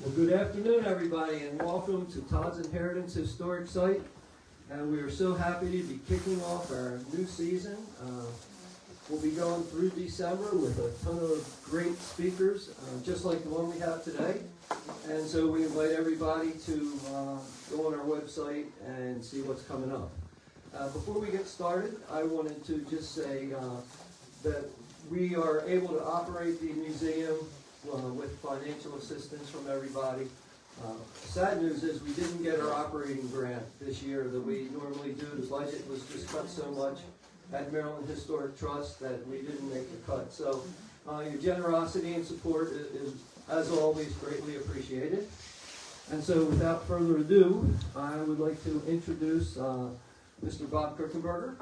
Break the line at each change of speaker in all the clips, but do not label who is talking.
Well, good afternoon, everybody, and welcome to Todd's Inheritance Historic Site. And we are so happy to be kicking off our new season. We'll be going through December with a ton of great speakers, just like the one we have today. And so we invite everybody to go on our website and see what's coming up. Before we get started, I wanted to just say that we are able to operate the museum with financial assistance from everybody. Sad news is we didn't get our operating grant this year that we normally do. The budget was just cut so much at Maryland Historic Trust that we didn't make the cut. So your generosity and support is, as always, greatly appreciated. And so without further ado, I would like to introduce Mr. Bob Crickenberger.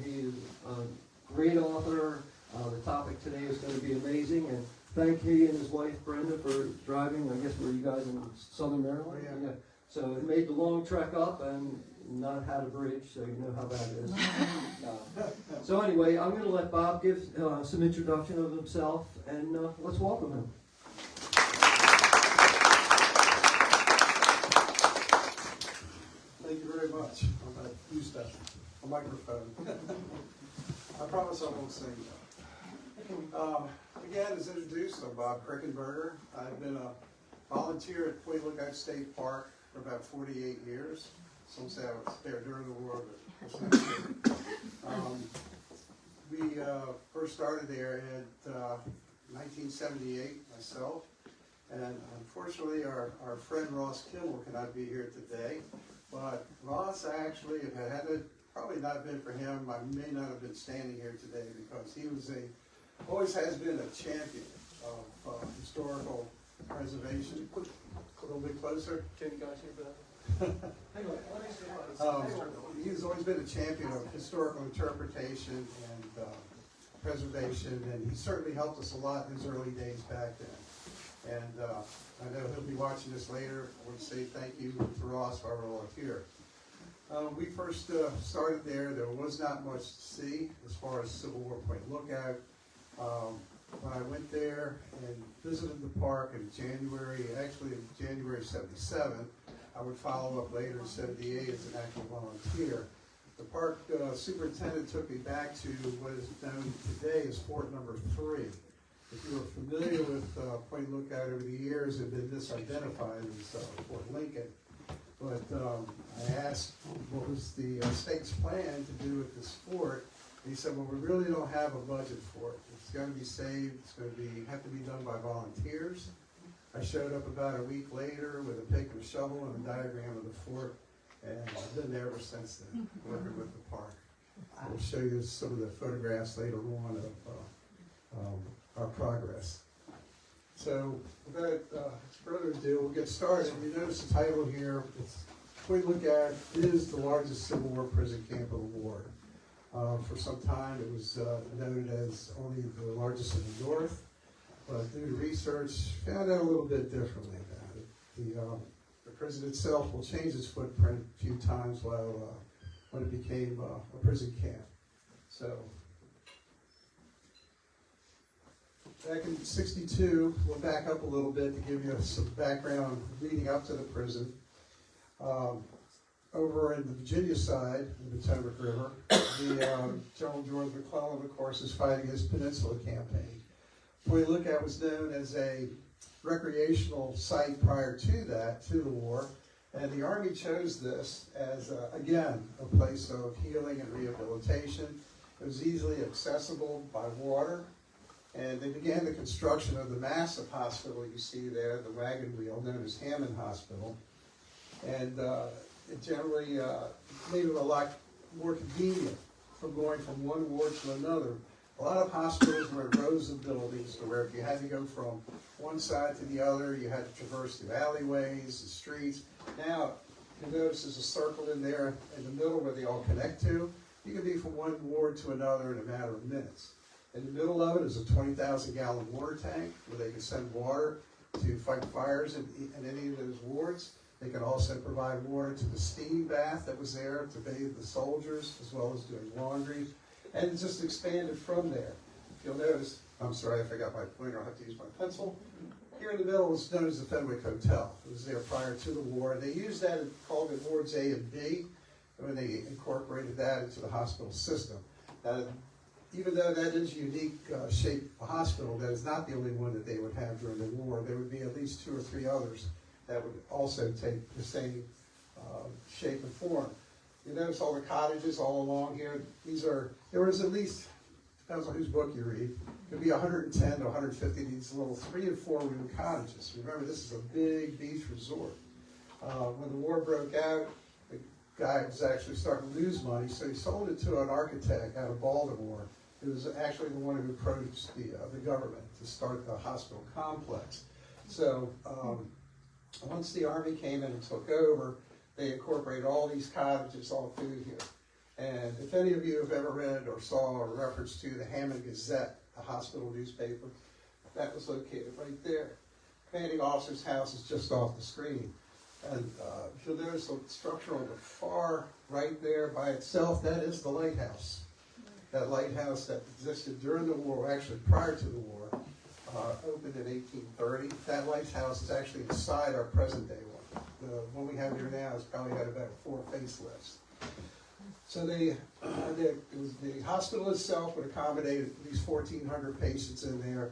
He is a great author. The topic today is going to be amazing, and thank he and his wife Brenda for driving. I guess were you guys in Southern Maryland? Yeah. So it made the long trek up and not had a bridge, so you know how bad it is. So anyway, I'm going to let Bob give some introduction of himself, and let's welcome him.
Thank you very much. I'm going to use a microphone. I promise I won't sing though. Again, as introduced, I'm Bob Crickenberger. I've been a volunteer at Point Lookout State Park for about 48 years. Some say I was there during the war, but that's not true. We first started there in 1978, myself. And unfortunately, our friend Ross Kimmel cannot be here today. But Ross actually, if it had probably not been for him, I may not have been standing here today, because he was always has been a champion of historical preservation. Put a little bit closer.
Can you guys hear better? Hang on, let me see.
He's always been a champion of historical interpretation and preservation, and he certainly helped us a lot in his early days back then. And I know he'll be watching this later. I want to say thank you to Ross while we're all here. We first started there was not much to see as far as Civil War Point Lookout. When I went there and visited the park in January of 77, I would follow up later in 78 as an actual volunteer. The park superintendent took me back to what is known today as Fort Number 3. If you are familiar with Point Lookout over the years, it had been misidentified as Fort Lincoln. But I asked what was the state's plan to do with this fort. And he said, well, we really don't have a budget for it. It's going to be saved. It's going to have to be done by volunteers. I showed up about a week later with a pick and a shovel and a diagram of the fort, and I've been there ever since then, working with the park. I'll show you some of the photographs later on of our progress. So without further ado, we'll get started. You notice the title here. Point Lookout is the largest Civil War prison camp of the war. For some time, it was noted as only the largest in the north, but due to research, found out a little bit differently about it. The prison itself will change its footprint a few times when it became a prison camp. So back in '62, we'll back up a little bit to give you some background leading up to the prison. Over in the Virginia side of the Potomac River, the General George McClellan, of course, is fighting his Peninsula campaign. Point Lookout was known as a recreational site prior to that, to the war, and the Army chose this as, again, a place of healing and rehabilitation. It was easily accessible by water, and they began the construction of the massive hospital you see there, the wagon wheel, known as Hammond Hospital. And it generally made it a lot more convenient from going from one ward to another. A lot of hospitals were in rows of buildings, to where if you had to go from one side to the other, you had to traverse the alleyways, the streets. Now, you notice there's a circle in there in the middle where they all connect to. You can be from one ward to another in a matter of minutes. In the middle of it is a 20,000-gallon water tank where they can send water to fight fires in any of those wards. They can also provide water to the steam bath that was there to bathe the soldiers, as well as doing laundry. And it just expanded from there. If you'll notice, I'm sorry, I forgot my pointer. I'll have to use my pencil. Here in the middle was known as the Fenwick Hotel. It was there prior to the war. They used that and called it wards A and B when they incorporated that into the hospital system. Now, even though that is a unique shaped hospital, that is not the only one that they would have during the war. There would be at least 2 or 3 others that would also take the same shape and form. You notice all the cottages all along here. There was at least, depends on whose book you read, could be 110 to 150 of these little 3 and 4 room cottages. Remember, this is a big beach resort. When the war broke out, the guy was actually starting to lose money, so he sold it to an architect out of Baltimore, who was actually the one who approached the government to start the hospital complex. So once the Army came in and took over, they incorporated all these cottages all through here. And if any of you have ever read or saw a reference to the Hammond Gazette, the hospital newspaper, that was located right there. Commanding officer's house is just off the screen. And if you'll notice the structure on the far right there by itself, that is the lighthouse. That lighthouse that existed during the war, actually prior to the war, opened in 1830. That lighthouse is actually inside our present day one. The one we have here now has probably had about 4 facelifts. So the hospital itself would accommodate at least 1,400 patients in there.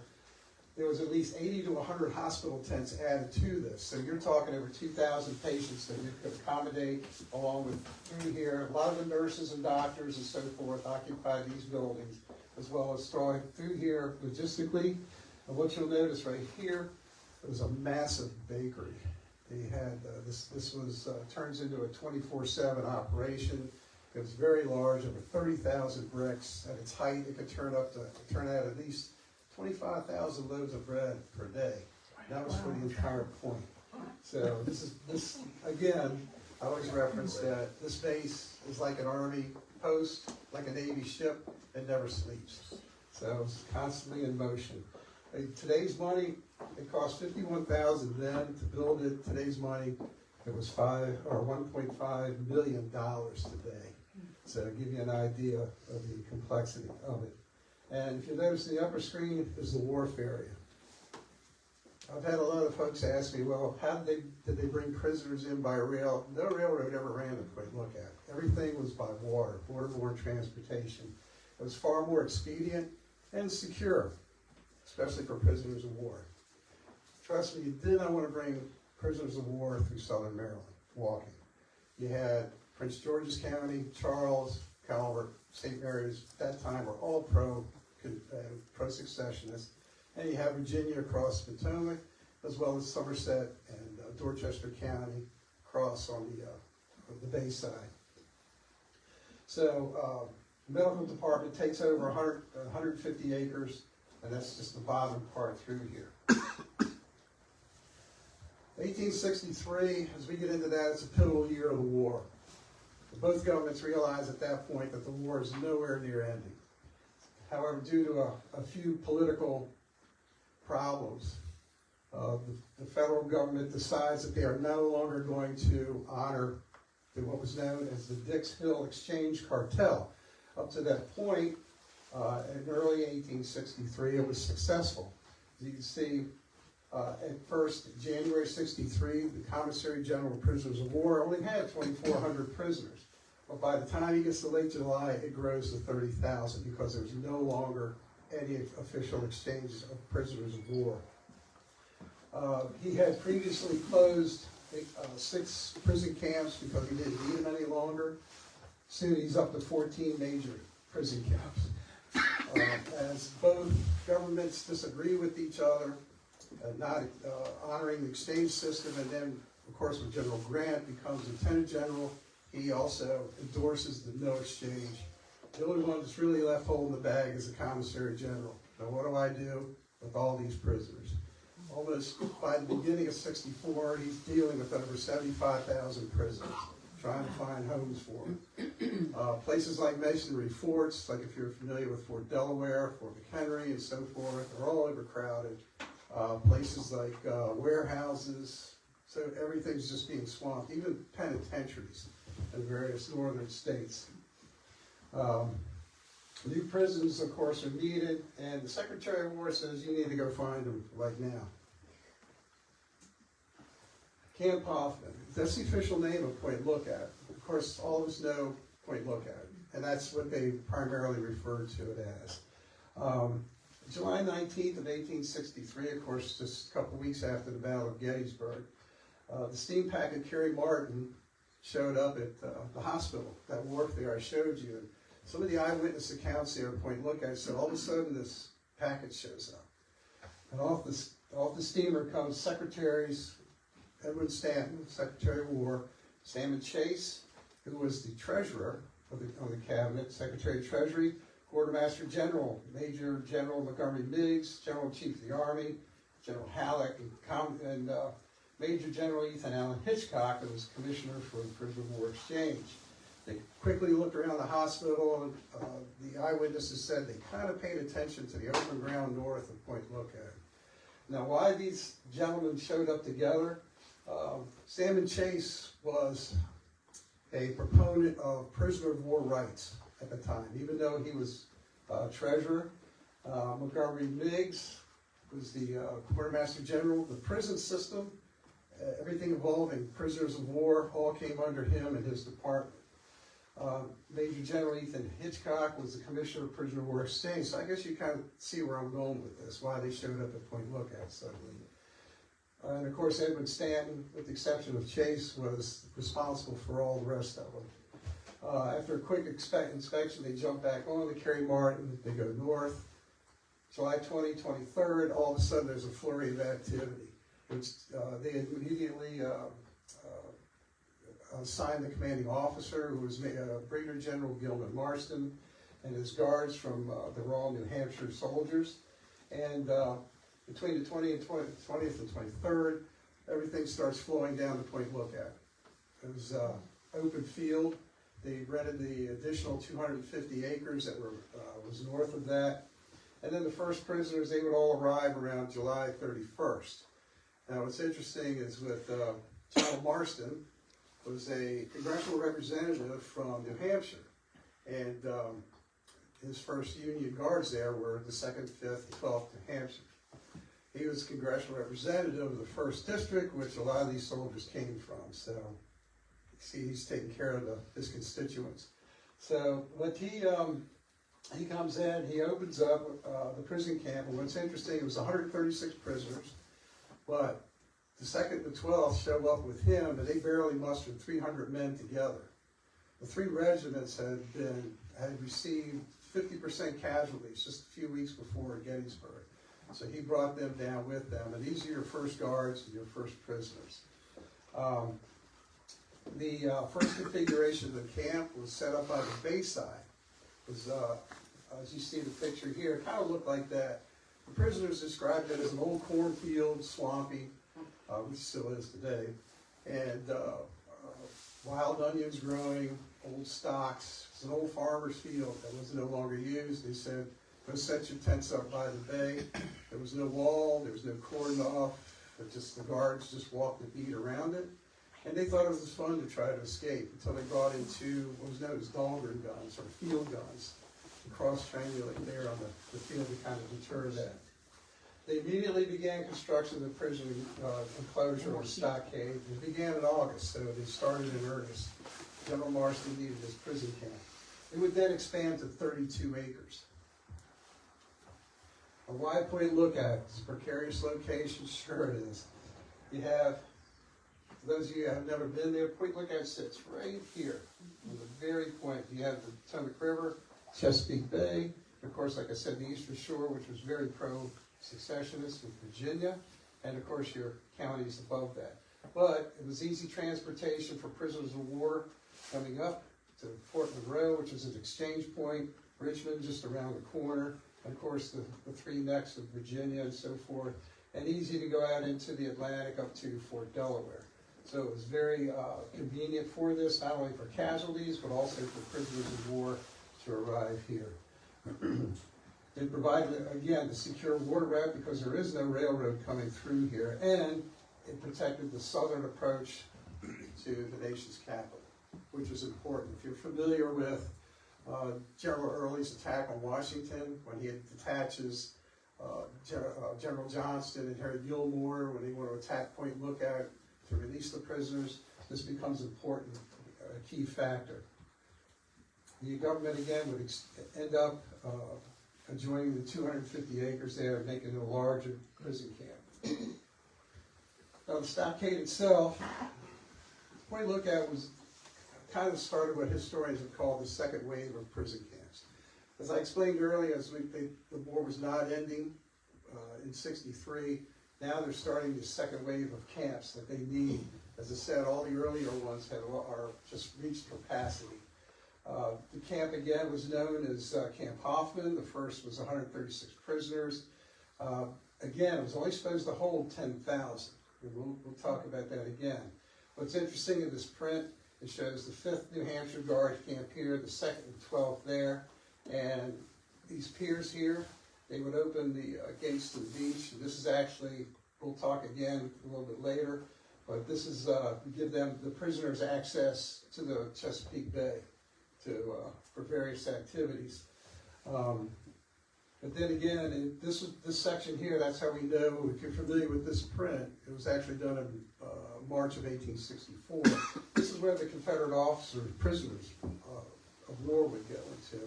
There was at least 80 to 100 hospital tents added to this. So you're talking over 2,000 patients that you could accommodate along with through here. A lot of the nurses and doctors and so forth occupied these buildings, as well as throwing through here logistically. And what you'll notice right here, it was a massive bakery. They had, this was, turns into a 24/7 operation. It was very large, over 30,000 bricks. At its height, it could turn out at least 25,000 loaves of bread per day. That was for the entire point. So this again, I always reference that this base is like an Army post, like a Navy ship. It never sleeps. So it's constantly in motion. Today's money, it cost $51,000 then to build it. Today's money, it was $1.5 million today. So to give you an idea of the complexity of it. And if you notice in the upper screen is the wharf area. I've had a lot of folks ask me, well, did they bring prisoners in by rail? No railroad ever ran a quick look at it. Everything was by water, waterborne transportation. It was far more expedient and secure, especially for prisoners of war. Trust me, you did not want to bring prisoners of war through southern Maryland, walking. You had Prince George's County, Charles, Calvert, St. Mary's, at that time were all pro-secessionists. And you have Virginia across Potomac, as well as Somerset and Dorchester County across on the bay side. So the medical department takes over 150 acres, and that's just the bottom part through here. 1863, as we get into that, it's a pivotal year of the war. Both governments realized at that point that the war is nowhere near ending. However, due to a few political problems, the federal government decides that they are no longer going to honor what was known as the Dix Hill Exchange Cartel. Up to that point, in early 1863, it was successful. As you can see, at first, January 63, the Commissary General of Prisoners of War only had 2,400 prisoners. But by the time he gets to late July, it grows to 30,000 because there's no longer any official exchanges of prisoners of war. He had previously closed 6 prison camps because he didn't need them any longer. Soon he's up to 14 major prison camps. As both governments disagree with each other, not honoring the exchange system, and then, of course, when General Grant becomes Lieutenant General, he also endorses the no exchange. The only one that's really left holding the bag is the Commissary General. Now, what do I do with all these prisoners? Almost by the beginning of 64, he's dealing with over 75,000 prisoners, trying to find homes for them. Places like masonry forts, like if you're familiar with Fort Delaware, Fort McHenry, and so forth, are all overcrowded. Places like warehouses, so everything's just being swamped, even penitentiaries in various northern states. New prisons, of course, are needed, and the Secretary of War says you need to go find them right now. Camp Hoffman. That's the official name of Point Lookout. Of course, all of us know Point Lookout, and that's what they primarily referred to it as. July 19th of 1863, of course, just a couple weeks after the Battle of Gettysburg, the steam packet Carrie Martin showed up at the hospital, that wharf there I showed you. And some of the eyewitness accounts there at Point Lookout said all of a sudden this packet shows up. And off the steamer comes secretaries, Edward Stanton, Secretary of War, Salmon Chase, who was the treasurer of the cabinet, Secretary of Treasury, Quartermaster General, Major General Montgomery Meigs, General Chief of the Army, General Halleck, and Major General Ethan Allen Hitchcock, who was Commissioner for the Prisoner of War Exchange. They quickly looked around the hospital, and the eyewitnesses said they kind of paid attention to the open ground north of Point Lookout. Now, why these gentlemen showed up together? Salmon Chase was a proponent of prisoner of war rights at the time, even though he was treasurer. Montgomery Meigs was the quartermaster general. The prison system, everything involving prisoners of war, all came under him and his department. Major General Ethan Hitchcock was the commissioner of prisoner of war exchange. So I guess you kind of see where I'm going with this, why they showed up at Point Lookout suddenly. And of course, Edward Stanton, with the exception of Chase, was responsible for all the rest of them. After a quick inspection, they jump back on the Carrie Martin, they go north. July 23rd, all of a sudden there's a flurry of activity, which they immediately assigned the commanding officer, who was Brigadier General Gilman Marston, and his guards from the Royal New Hampshire soldiers. And between the 20th and 23rd, everything starts flowing down to Point Lookout. It was open field. They rented the additional 250 acres that was north of that. And then the first prisoners, they would all arrive around July 31st. Now what's interesting is with General Marston was a congressional representative from New Hampshire. And his first Union guards there were the 2nd, 5th, 12th New Hampshire. He was congressional representative of the 1st District, which a lot of these soldiers came from. So, you see, he's taking care of his constituents. So, what he comes in, he opens up the prison camp, and what's interesting, it was 136 prisoners, but the 2nd and the 12th show up with him, and they barely mustered 300 men together. The 3 regiments had received 50% casualties just a few weeks before Gettysburg. So he brought them down with them, and these are your first guards and your first prisoners. The first configuration of the camp was set up by the Bayside. It was, as you see the picture here, it kind of looked like that. The prisoners described it as an old cornfield, swampy, which still is today, and wild onions growing, old stocks. It's an old farmer's field that was no longer used. They said, go set your tents up by the bay. There was no wall, there was no cordon off, but just the guards just walked the beat around it. And they thought it was fun to try to escape until they brought into what was known as Dahlgren guns, or field guns, to cross-triangulate there on the field to kind of deter that. They immediately began construction of the prison enclosure or stockade. It began in August, so they started in earnest. General Marston needed his prison camp. It would then expand to 32 acres. A wide Point Lookout. It's a precarious location, sure it is. You have, for those of you who have never been there, Point Lookout sits right here, on the very point. You have the Potomac River, Chesapeake Bay, of course, like I said, the Eastern Shore, which was very pro-secessionist with Virginia, and of course your counties above that. But it was easy transportation for prisoners of war coming up to Fort Monroe, which is an exchange point, Richmond just around the corner, and of course the 3 next of Virginia and so forth, and easy to go out into the Atlantic up to Fort Delaware. So it was very convenient for this, not only for casualties, but also for prisoners of war to arrive here. It provided, again, the secure water route because there is no railroad coming through here, and it protected the southern approach to the nation's capital, which was important. If you're familiar with General Early's attack on Washington, when he detaches General Johnston and Harry Gilmore, when they want to attack Point Lookout, to release the prisoners, this becomes important, a key factor. The government again would end up adjoining the 250 acres there and making it a larger prison camp. Now the stockade itself, what we look at was kind of started what historians have called the second wave of prison camps. As I explained earlier, the war was not ending in '63. Now they're starting the second wave of camps that they need. As I said, all the earlier ones are just reached capacity. The camp again was known as Camp Hoffman. The first was 136 prisoners. Again, it was only supposed to hold 10,000. We'll talk about that again. What's interesting in this print, it shows the 5th New Hampshire Guard camp here, the 2nd and 12th there, and these piers here, they would open the gates to the beach. And this is actually, we'll talk again a little bit later, but this is to give them, the prisoners, access to the Chesapeake Bay for various activities. But then again, this section here, that's how we know, if you're familiar with this print, it was actually done in March of 1864. This is where the Confederate officers, prisoners of war would go into.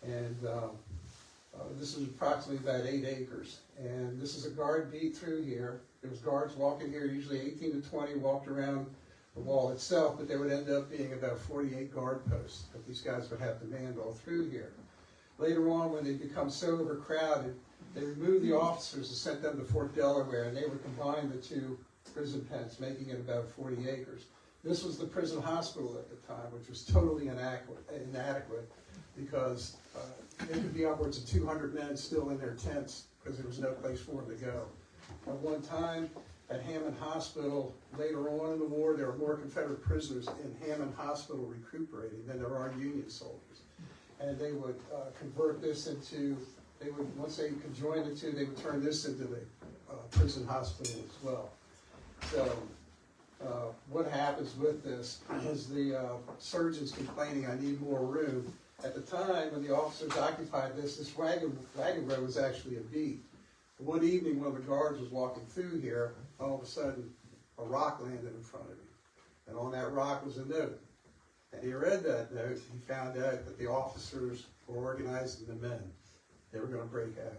And this is approximately about 8 acres. And this is a guard beat through here. There was guards walking here, usually 18 to 20 walked around the wall itself, but there would end up being about 48 guard posts that these guys would have to man all through here. Later on, when they become so overcrowded, they removed the officers and sent them to Fort Delaware, and they would combine the two prison pens, making it about 40 acres. This was the prison hospital at the time, which was totally inadequate because it could be upwards of 200 men still in their tents because there was no place for them to go. At one time, at Hammond Hospital, later on in the war, there were more Confederate prisoners in Hammond Hospital recuperating than there are Union soldiers. And they would convert this into, once they could join the two, they would turn this into the prison hospital as well. So what happens with this is the surgeons complaining, I need more room. At the time, when the officers occupied this wagon road was actually a beat. One evening when the guards was walking through here, all of a sudden a rock landed in front of him. And on that rock was a note. And he read that note, he found out that the officers were organizing the men. They were going to break out.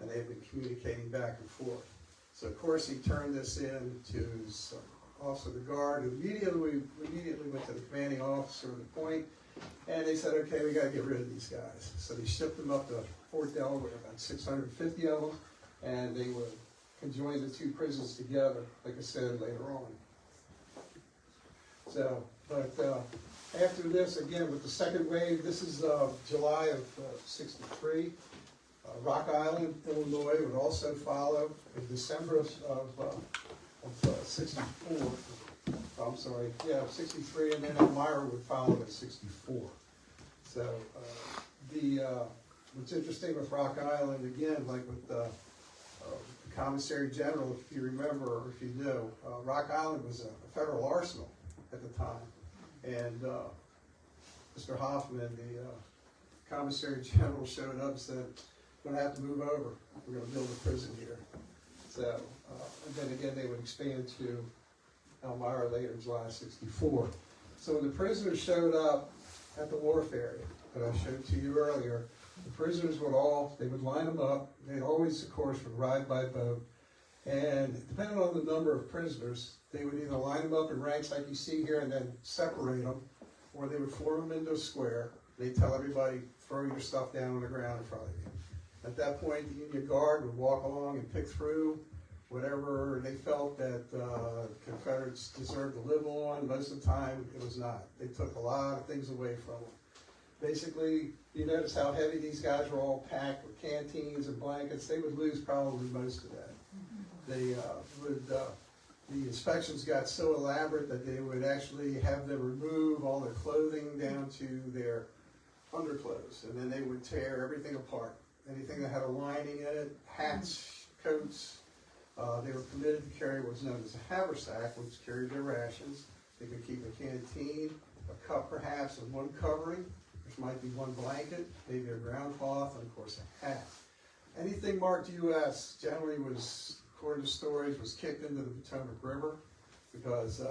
And they had been communicating back and forth. So of course he turned this in to his officer of the guard, who immediately went to the commanding officer of the point, and they said, okay, we got to get rid of these guys. So they shipped them up to Fort Delaware, about 650 of them, and they would conjoin the two prisons together, like I said, later on. So, but after this, again, with the second wave, this is July of '63. Rock Island, Illinois would also follow in December of '64. I'm sorry, yeah, 63, and then Elmira would follow in '64. So what's interesting with Rock Island, again, like with the Commissary General, if you remember or if you know, Rock Island was a federal arsenal at the time. And Mr. Hoffman, the Commissary General, showed up and said, we're going to have to move over. We're going to build a prison here. So, and then again, they would expand to Elmira later in July '64. So when the prisoners showed up at the wharf area that I showed to you earlier, the prisoners they would line them up. They'd always, of course, would ride by boat. And depending on the number of prisoners, they would either line them up in ranks like you see here and then separate them, or they would form them into a square. They'd tell everybody, throw your stuff down on the ground in front of you. At that point, the Union Guard would walk along and pick through whatever they felt that Confederates deserved to live on. Most of the time, it was not. They took a lot of things away from them. Basically, you notice how heavy these guys were all packed with canteens and blankets. They would lose probably most of that. They the inspections got so elaborate that they would actually have them remove all their clothing down to their underclothes, and then they would tear everything apart. Anything that had a lining in it, hats, coats. They were permitted to carry what was known as a haversack, which carried their rations. They could keep a canteen, a cup perhaps, and one covering, which might be one blanket, maybe a ground cloth, and of course a hat. Anything marked U.S. generally was, according to stories, was kicked into the Potomac River, because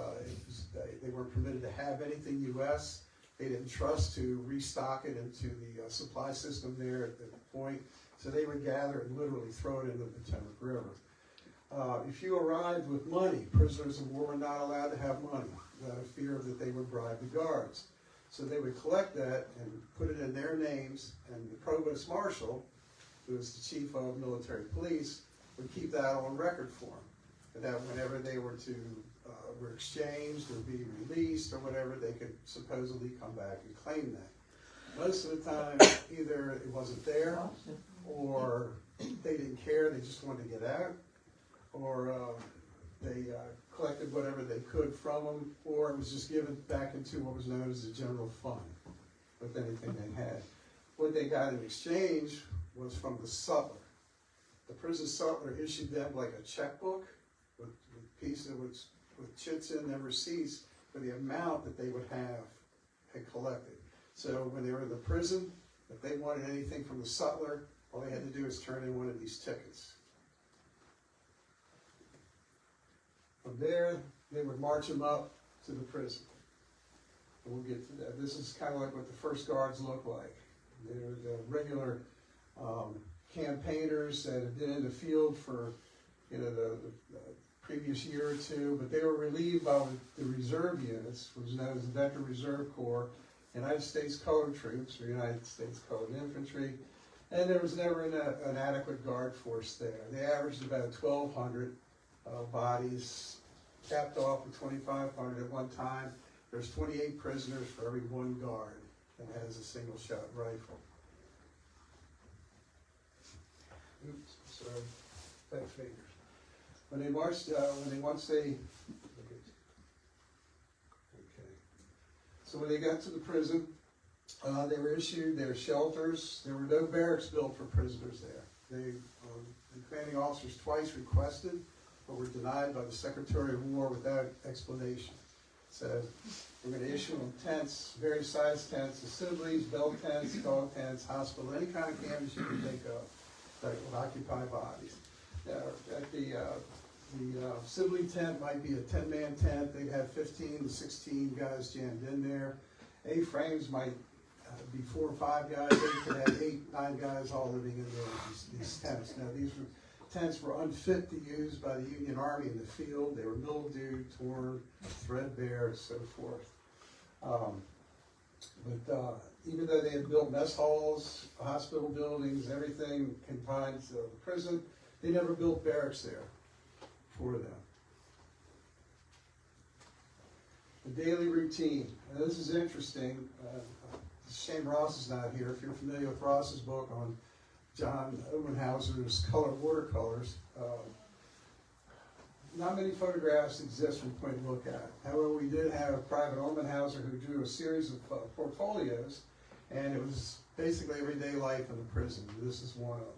they weren't permitted to have anything U.S. They didn't trust to restock it into the supply system there at the point, so they would gather and literally throw it into the Potomac River. If you arrived with money, prisoners of war were not allowed to have money, out of fear that they would bribe the guards. So they would collect that and put it in their names, and the provost marshal, who was the chief of military police, would keep that on record for them. And that whenever they were exchanged or be released or whatever, they could supposedly come back and claim that. Most of the time, either it wasn't there, or they didn't care, they just wanted to get out, or they collected whatever they could from them, or it was just given back into what was known as the general fund with anything they had. What they got in exchange was from the sutler. The prison sutler issued them like a checkbook with pieces with chits in them, receipts for the amount that they would have had collected. So when they were in the prison, if they wanted anything from the sutler, all they had to do is turn in one of these tickets. From there, they would march them up to the prison. And we'll get to that. This is kind of like what the first guards look like. They're the regular campaigners that had been in the field for the previous year or two, but they were relieved by the reserve units, which was known as the Veteran Reserve Corps, United States Colored Troops, or United States Colored Infantry, and there was never an adequate guard force there. They averaged about 1,200 bodies, capped off with 2,500 at one time. There's 28 prisoners for every one guard that has a single-shot rifle. Oops, sorry, fat fingers. When they marched, so when they got to the prison, they were issued their shelters. There were no barracks built for prisoners there. The commanding officers twice requested, but were denied by the Secretary of War without explanation. So we're going to issue them tents, various size tents, assemblies, belt tents, dog tents, hospital, any kind of canvas you can think of that would occupy bodies. At the sibling tent might be a 10-man tent. They'd have 15 to 16 guys jammed in there. A-frames might be 4 or 5 guys. They could have 8, 9 guys all living in there, these tents. Now, these tents were unfit to use by the Union Army in the field. They were mildewed, torn, threadbare, and so forth. But even though they had built mess halls, hospital buildings, everything confined to the prison, they never built barracks there for them. The daily routine. Now, this is interesting. It's a shame Ross is not here. If you're familiar with Ross's book on John Omenhauser's watercolors, not many photographs exist from point to look at. However, we did have Private Omenhauser who drew a series of portfolios, and it was basically everyday life in the prison. This is one of them.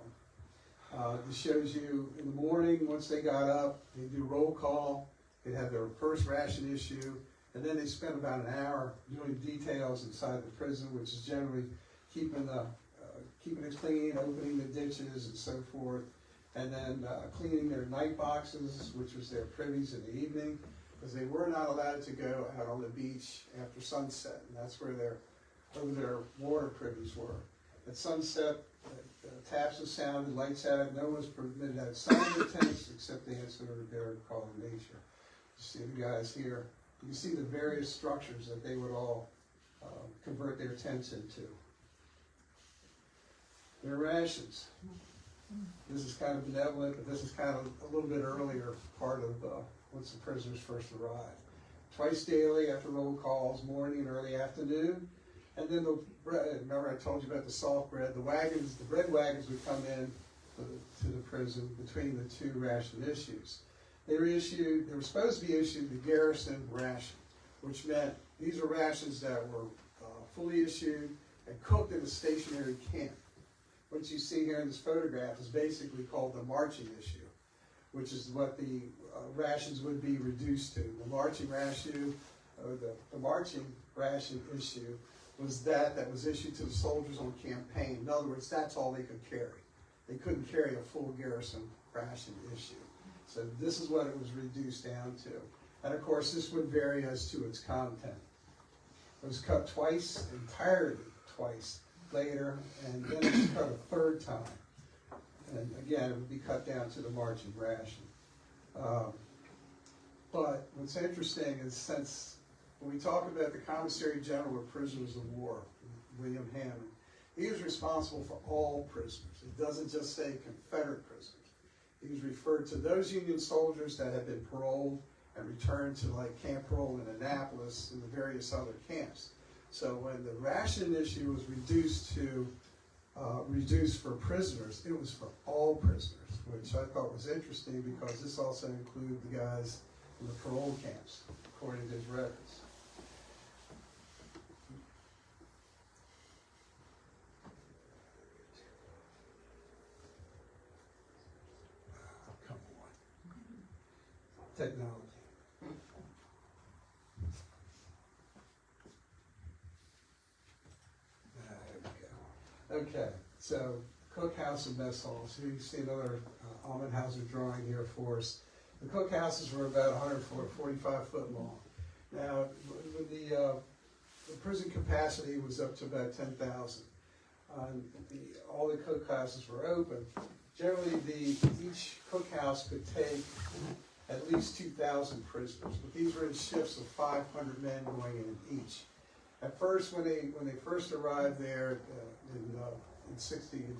This shows you in the morning, once they got up, they do roll call, they'd have their first ration issue, and then they spent about an hour doing details inside the prison, which is generally keeping it clean, opening the ditches and so forth, and then cleaning their night boxes, which was their privies in the evening, because they were not allowed to go out on the beach after sunset, and that's where their water privies were. At sunset, taps have sounded, lights out, no one's permitted outside the tents except the answer to their call of nature. You see the guys here. You can see the various structures that they would all convert their tents into. Their rations. This is kind of benevolent, but this is kind of a little bit earlier part of once the prisoners first arrived. Twice daily after roll calls, morning and early afternoon. And then the bread, remember I told you about the soft bread, the bread wagons would come in to the prison between the two ration issues. They were supposed to be issued the garrison ration, which meant these are rations that were fully issued and cooked in a stationary camp. What you see here in this photograph is basically called the marching issue, which is what the rations would be reduced to. The marching ration, or the marching ration issue, was that was issued to the soldiers on campaign. In other words, that's all they could carry. They couldn't carry a full garrison ration issue. So this is what it was reduced down to. And of course, this would vary as to its content. It was cut twice, entirely twice later, and then it was cut a third time. And again, it would be cut down to the marching ration. But what's interesting is, since when we talk about the Commissary General of Prisoners of War, William Hammond, he was responsible for all prisoners. It doesn't just say Confederate prisoners. He was referred to those Union soldiers that had been paroled and returned to, like, Camp Parole in Annapolis and the various other camps. So when the ration issue was reduced for prisoners, it was for all prisoners, which I thought was interesting because this also included the guys in the parole camps, according to his records. Oh, come on. Technology. Okay, so cookhouse and mess halls. Here you see another Almenhauser drawing here for us. The cookhouses were about 145 foot long. Now, when the prison capacity was up to about 10,000. All the cookhouses were open. Generally, each cookhouse could take at least 2,000 prisoners, but these were in shifts of 500 men going in each. At first, when they first arrived there in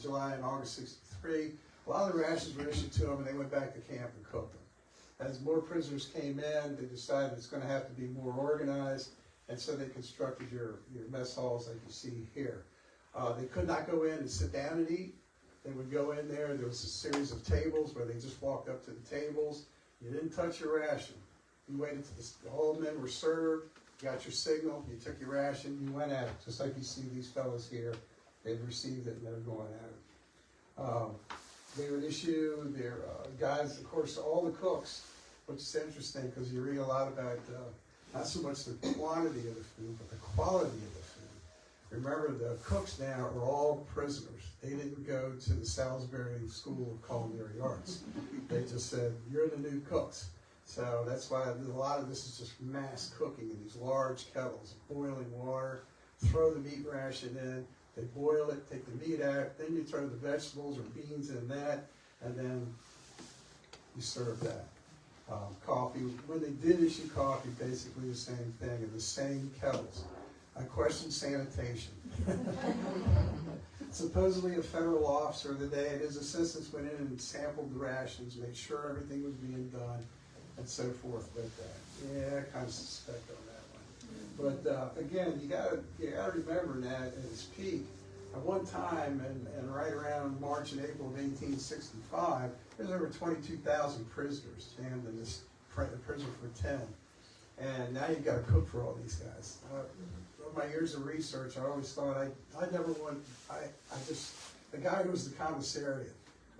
July and August '63, a lot of the rations were issued to them, and they went back to camp and cooked them. As more prisoners came in, they decided it's going to have to be more organized, and so they constructed your mess halls like you see here. They could not go in and sit down and eat. They would go in there. There was a series of tables where they just walked up to the tables. You didn't touch your ration. You waited till all the men were served. You got your signal, you took your ration, you went at it, just like you see these fellows here. They've received it and they're going at it. They would issue their guys, of course, all the cooks, which is interesting because you read a lot about not so much the quantity of the food, but the quality of the food. Remember, the cooks now are all prisoners. They didn't go to the Salisbury School of Culinary Arts. They just said, you're the new cooks. So that's why a lot of this is just mass cooking in these large kettles, boiling water, throw the meat ration in, they boil it, take the meat out, then you throw the vegetables or beans in that, and then you serve that. Coffee, when they did issue coffee, basically the same thing, in the same kettles. I question sanitation. Supposedly a federal officer of the day and his assistants went in and sampled the rations, made sure everything was being done, and so forth with that. Yeah, I kind of suspect on that one. But again, you gotta remember that at its peak, at one time, and right around March and April of 1865, there's over 22,000 prisoners jammed in this prison for 10. And now you've got to cook for all these guys. My years of research, I always thought the guy who was the commissariat,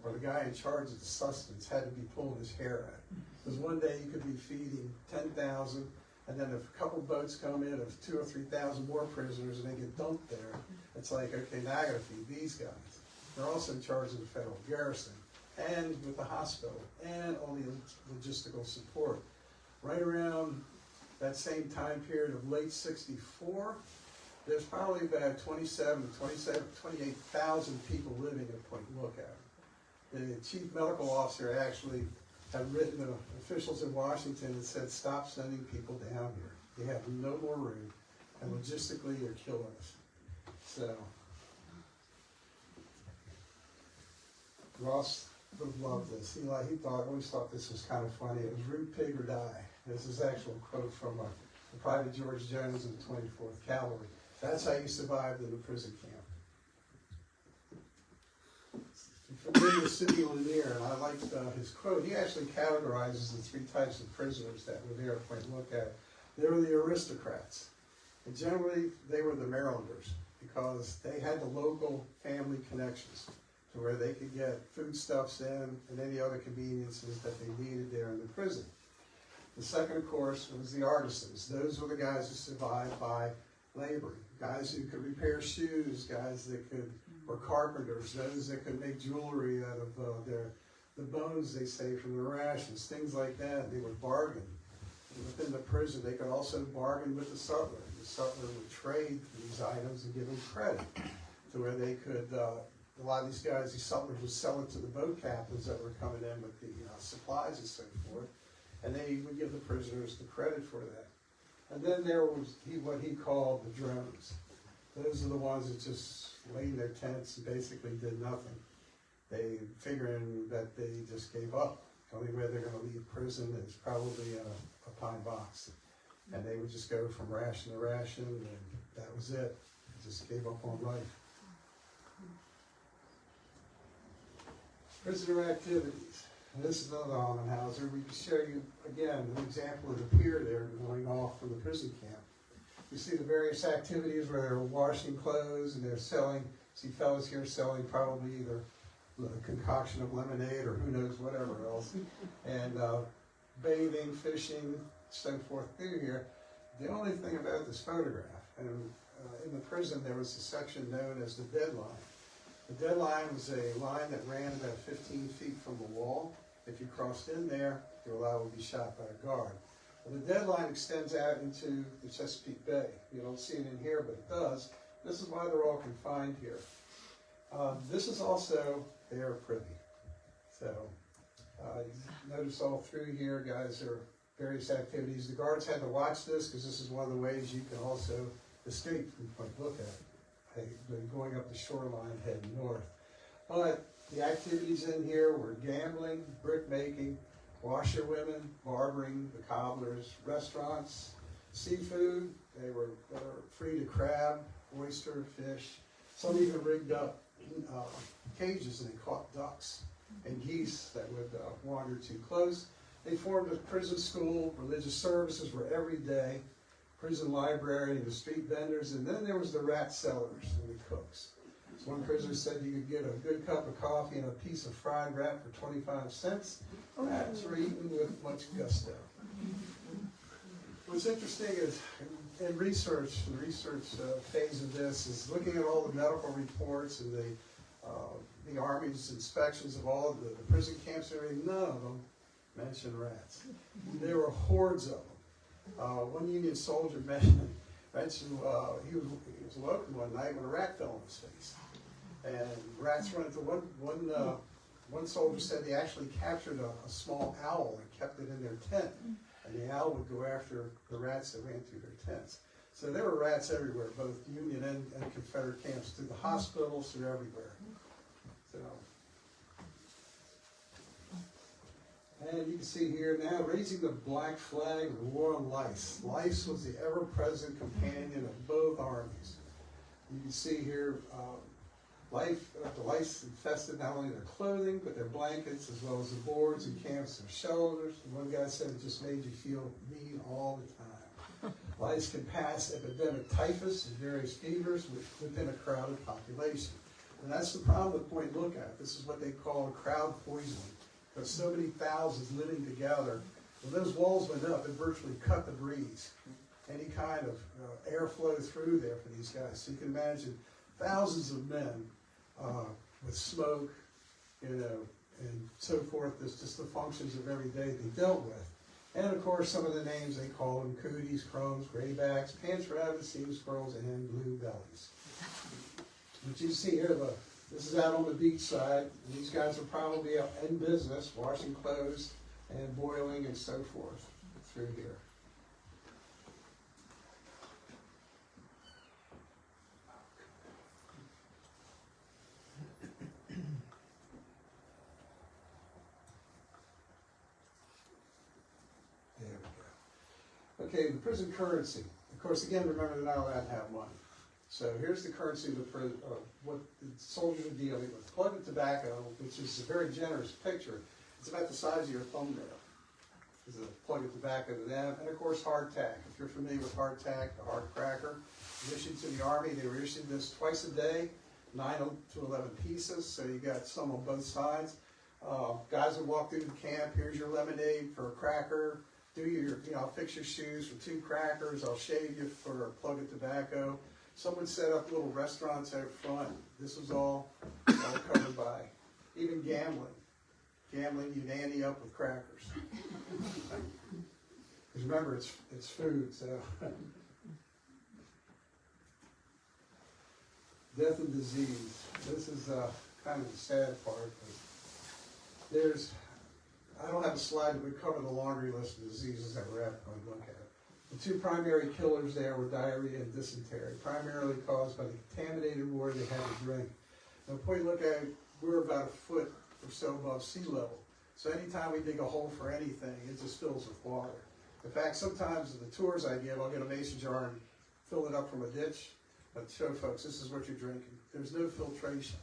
or the guy in charge of the sustenance, had to be pulling his hair out. Because one day you could be feeding 10,000, and then if a couple boats come in of 2,000 or 3,000 more prisoners and they get dumped there, it's like, okay, now I got to feed these guys. They're also in charge of the federal garrison, and with the hospital, and all the logistical support. Right around that same time period of late '64, there's probably about 28,000 people living at Point Lookout. The chief medical officer actually had written to officials in Washington and said, stop sending people down here. They have no more room, and logistically they're killing us. So, Ross would have loved this. He always thought this was kind of funny. It was root pig or die. This is an actual quote from Private George Jones in the 24th Cavalry. That's how you survived in the prison camp. Familiar with Sidney Lanier, and I liked his quote. He actually categorizes the three types of prisoners that were there at Point Lookout. They were the aristocrats. And generally, they were the Marylanders because they had the local family connections to where they could get foodstuffs in and any other conveniences that they needed there in the prison. The second, of course, was the artisans. Those were the guys who survived by labor. Guys who could repair shoes, guys that were carpenters, those that could make jewelry out of the bones they saved from the rations, things like that. They would bargain. within the prison, they could also bargain with the sutler. The sutler would trade these items and give them credit to where they could, a lot of these guys, these sutlers would sell it to the boat captains that were coming in with the supplies and so forth, and they would give the prisoners the credit for that. And then there was what he called the drones. Those are the ones that just laid in their tents and basically did nothing. They figuring that they just gave up. The only way they're going to leave prison is probably a pine box. And they would just go from ration to ration, and that was it. Just gave up on life. Prisoner activities. And this is another Almenhauser. We can show you, again, an example of the pier there going off from the prison camp. You see the various activities where they're washing clothes and they're selling. See fellas here selling probably either a concoction of lemonade or who knows whatever else. And bathing, fishing, so forth through here. The only thing about this photograph, and in the prison there was a section known as the deadline. The deadline was a line that ran about 15 feet from the wall. If you crossed in there, you were allowed to be shot by a guard. Well, the deadline extends out into the Chesapeake Bay. You don't see it in here, but it does. This is why they're all confined here. This is also their privy. So notice all through here, guys, there are various activities. The guards had to watch this because this is one of the ways you can also escape from point look at it. Going up the shoreline heading north. But the activities in here were gambling, brick making, washerwomen, barbering, the cobblers, restaurants, seafood. They were free to crab, oyster, fish. Some even rigged up cages and they caught ducks and geese that would wander too close. They formed a prison school. Religious services were every day. Prison library, the street vendors, and then there was the rat sellers and the cooks. So one prisoner said you could get a good cup of coffee and a piece of fried rat for 25 cents. Rats were eaten with much gusto. What's interesting is in research, the research phase of this is looking at all the medical reports and the Army's inspections of all of the prison camps and everything. None of them mention rats. There were hordes of them. One Union soldier mentioned he was awoken one night when a rat fell on his face, and rats run into one soldier said they actually captured a small owl and kept it in their tent, and the owl would go after the rats that ran through their tents. So there were rats everywhere, both Union and Confederate camps, through the hospitals, through everywhere. So. And you can see here now, raising the black flag of the war on lice. Lice was the ever-present companion of both armies. You can see here, the lice infested not only their clothing, but their blankets, as well as the boards and camps and shelters. And one guy said it just made you feel mean all the time. Lice can pass epidemic typhus and various fevers within a crowded population. And that's the problem with point lookout. This is what they call crowd poisoning. There's so many thousands living together. When those walls went up, it virtually cut the breeze. Any kind of airflow through there for these guys. So you can imagine thousands of men with smoke, and so forth. That's just the functions of every day they dealt with. And of course, some of the names they call them: cooties, crones, graybacks, pants rabbits, sea squirrels, and blue bellies. But you see here, this is out on the beach side. And these guys are probably out in business, washing clothes and boiling and so forth through here. There we go. Okay, the prison currency. Of course, again, remember they're not allowed to have money. So here's the currency of what the soldiers are dealing with. Plug of tobacco, which is a very generous picture. It's about the size of your thumbnail. There's a plug of tobacco to them. And of course, hardtack. If you're familiar with hardtack, the hard cracker, issued to the Army. They were issued this twice a day, 9 to 11 pieces. So you got some on both sides. Guys would walk through the camp. Here's your lemonade for a cracker. I'll fix your shoes for 2 crackers. I'll shave you for a plug of tobacco. Some would set up little restaurants out front. This was all covered by. Even gambling. Gambling, you'd ante up with crackers. Because remember, it's food, so. Death and disease. This is kind of the sad part. But I don't have a slide that would cover the laundry list of diseases that we're at when we look at it. The two primary killers there were diarrhea and dysentery, primarily caused by the contaminated water they had to drink. Now, if we look at it, we're about a foot or so above sea level. So anytime we dig a hole for anything, it just fills with water. In fact, sometimes in the tours I give, I'll get a mason jar and fill it up from a ditch. But show folks, this is what you're drinking. There's no filtration.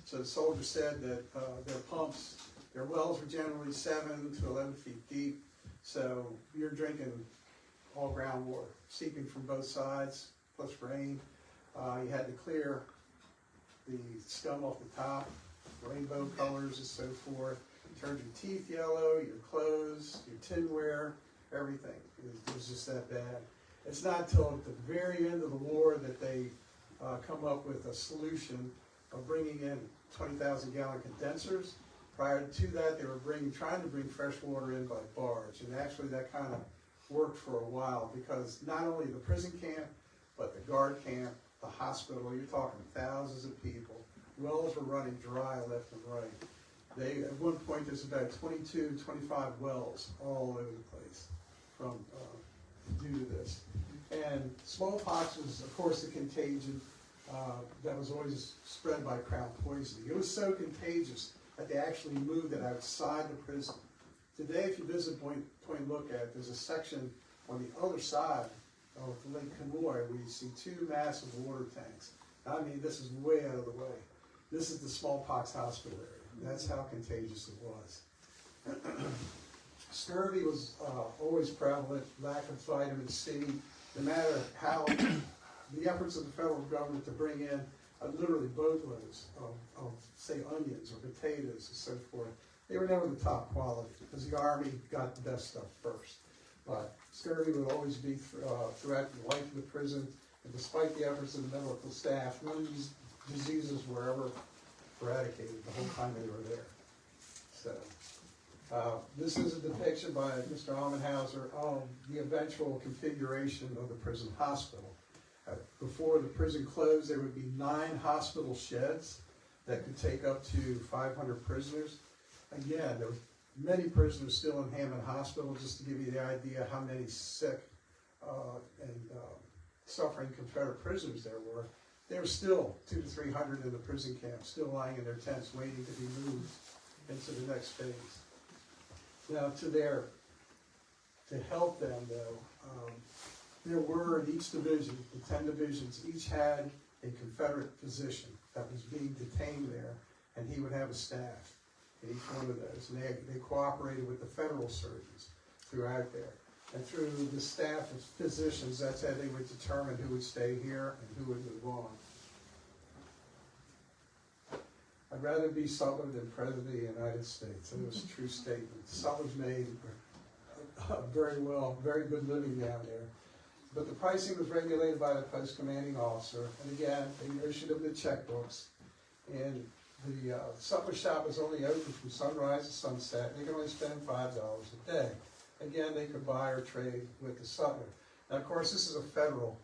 So the soldier said that their pumps, their wells were generally 7 to 11 feet deep. So you're drinking all groundwater, seeping from both sides, plus rain. You had to clear the scum off the top, rainbow colors and so forth. You turned your teeth yellow, your clothes, your tinware, everything. It was just that bad. It's not until at the very end of the war that they come up with a solution of bringing in 20,000 gallon condensers. Prior to that, they were trying to bring fresh water in by barge, and actually that kind of worked for a while because not only the prison camp, but the guard camp, the hospital, you're talking thousands of people. Wells were running dry left and right. At one point, there's about 22, 25 wells all over the place from due to this. And smallpox was, of course, a contagion that was always spread by crowd poisoning. It was so contagious that they actually moved it outside the prison. Today, if you visit Point Lookout, there's a section on the other side of Lake Kenoi where you see two massive water tanks. I mean, this is way out of the way. This is the smallpox hospital area. That's how contagious it was. Scurvy was always prevalent, lack of vitamin C. No matter how the efforts of the federal government to bring in literally boatloads of, say, onions or potatoes and so forth, they were never the top quality because the Army got the best stuff first. But scurvy would always be throughout the life of the prison, and despite the efforts of the medical staff, none of these diseases were ever eradicated the whole time they were there. So this is a depiction by Mr. Amenhauser of the eventual configuration of the prison hospital. Before the prison closed, there would be 9 hospital sheds that could take up to 500 prisoners. Again, there were many prisoners still in Hammond Hospital, just to give you the idea how many sick and suffering Confederate prisoners there were. There were still 200 to 300 in the prison camp, still lying in their tents waiting to be moved into the next phase. Now, to help them, though, there were in each division, the 10 divisions, each had a Confederate physician that was being detained there, and he would have a staff in each one of those. And they cooperated with the federal surgeons throughout there. And through the staff of physicians, that's how they would determine who would stay here and who would move on. I'd rather be Sutler than President of the United States. It was a true statement. Sutler's made very good living down there. But the pricing was regulated by the post commanding officer. And again, they issued them the checkbooks. And the Sutler shop was only open from sunrise to sunset. They could only spend $5 a day. Again, they could buy or trade with the Sutler. Now, of course, this is a federal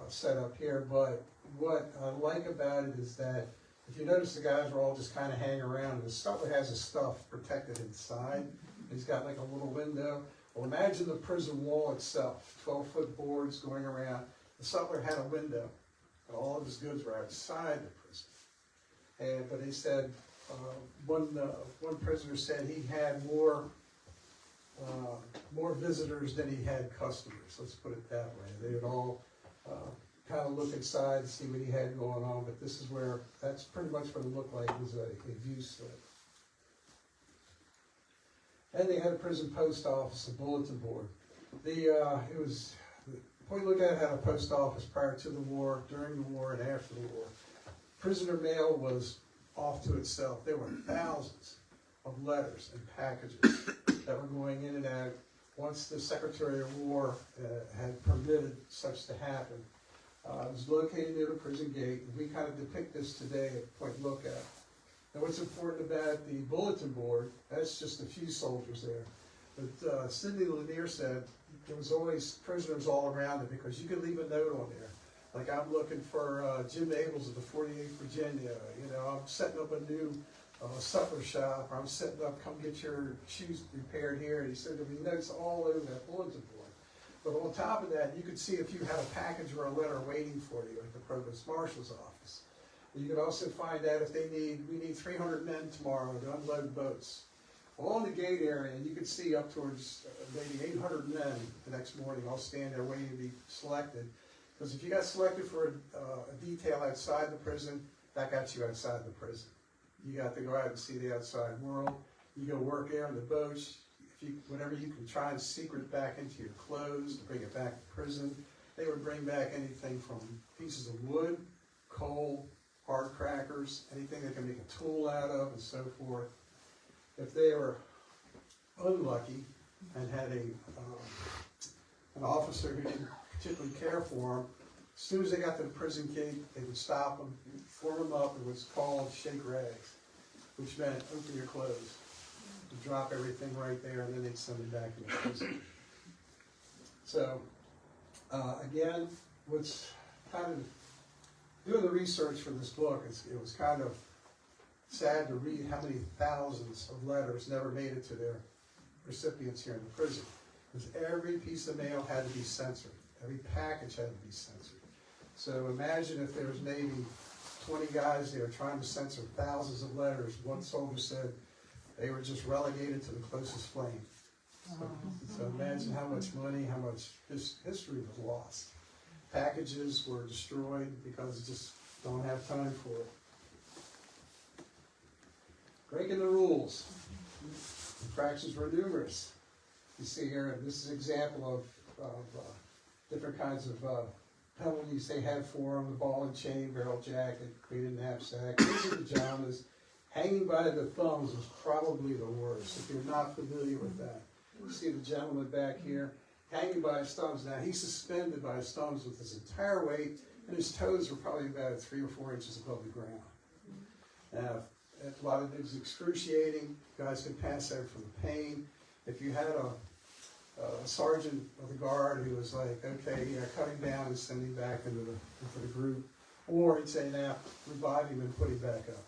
setup here, but what I like about it is that if you notice, the guys are all just kind of hanging around. The Sutler has his stuff protected inside. He's got like a little window. Well, imagine the prison wall itself, 12-foot boards going around. The Sutler had a window, and all of his goods were outside the prison. But he said, one prisoner said he had more visitors than he had customers. Let's put it that way. They would all kind of look inside and see what he had going on. But this is where, that's pretty much what it looked like. It was a view slip. And they had a prison post office, a bulletin board. Point Lookout had a post office prior to the war, during the war, and after the war. Prisoner mail was off to itself. There were thousands of letters and packages that were going in and out once the Secretary of War had permitted such to happen. It was located near the prison gate, and we kind of depict this today at Point Lookout. Now, what's important about the bulletin board, that's just a few soldiers there. But Sidney Lanier said, there was always prisoners all around it because you could leave a note on there. Like, I'm looking for Jim Abels of the 48th Virginia. You know, I'm setting up a new supper shop. Or I'm setting up, come get your shoes repaired here. And he said there'd be notes all over that bulletin board. But on top of that, you could see if you had a package or a letter waiting for you at the Provost Marshal's office. You could also find out if we need 300 men tomorrow to unload boats. Along the gate area, you could see up towards maybe 800 men the next morning all standing there waiting to be selected. Because if you got selected for a detail outside the prison, that got you outside the prison. You got to go out and see the outside world. You go work there on the boats. Whatever you can try and secret back into your clothes to bring it back to prison. They would bring back anything from pieces of wood, coal, hard crackers, anything they can make a tool out of, and so forth. If they were unlucky and had an officer who didn't particularly care for them, as soon as they got to the prison gate, they would stop them, form them up. It was called shake rags, which meant open your clothes. To drop everything right there, and then they'd send it back to the prison. So, again, what's kind of doing the research for this book, it was kind of sad to read how many thousands of letters never made it to their recipients here in the prison. Because every piece of mail had to be censored. Every package had to be censored. So imagine if there was maybe 20 guys there trying to censor thousands of letters. One soldier said, they were just relegated to the closest flame. So imagine how much money, how much history was lost. Packages were destroyed because they just don't have time for it. Breaking the rules. The infractions were numerous. You see here, this is an example of different kinds of penalties they had for them. The ball and chain, barrel jacket, cleaning knapsack, pajamas. Hanging by the thumbs was probably the worst, if you're not familiar with that. You see the gentleman back here, hanging by his thumbs. Now, he's suspended by his thumbs with his entire weight, and his toes were probably about 3 or 4 inches above the ground. Now, a lot of it was excruciating. Guys could pass out from the pain. If you had a sergeant of the guard who was like, okay, yeah, cut him down and send him back into the group, or he'd say, now, revive him and put him back up.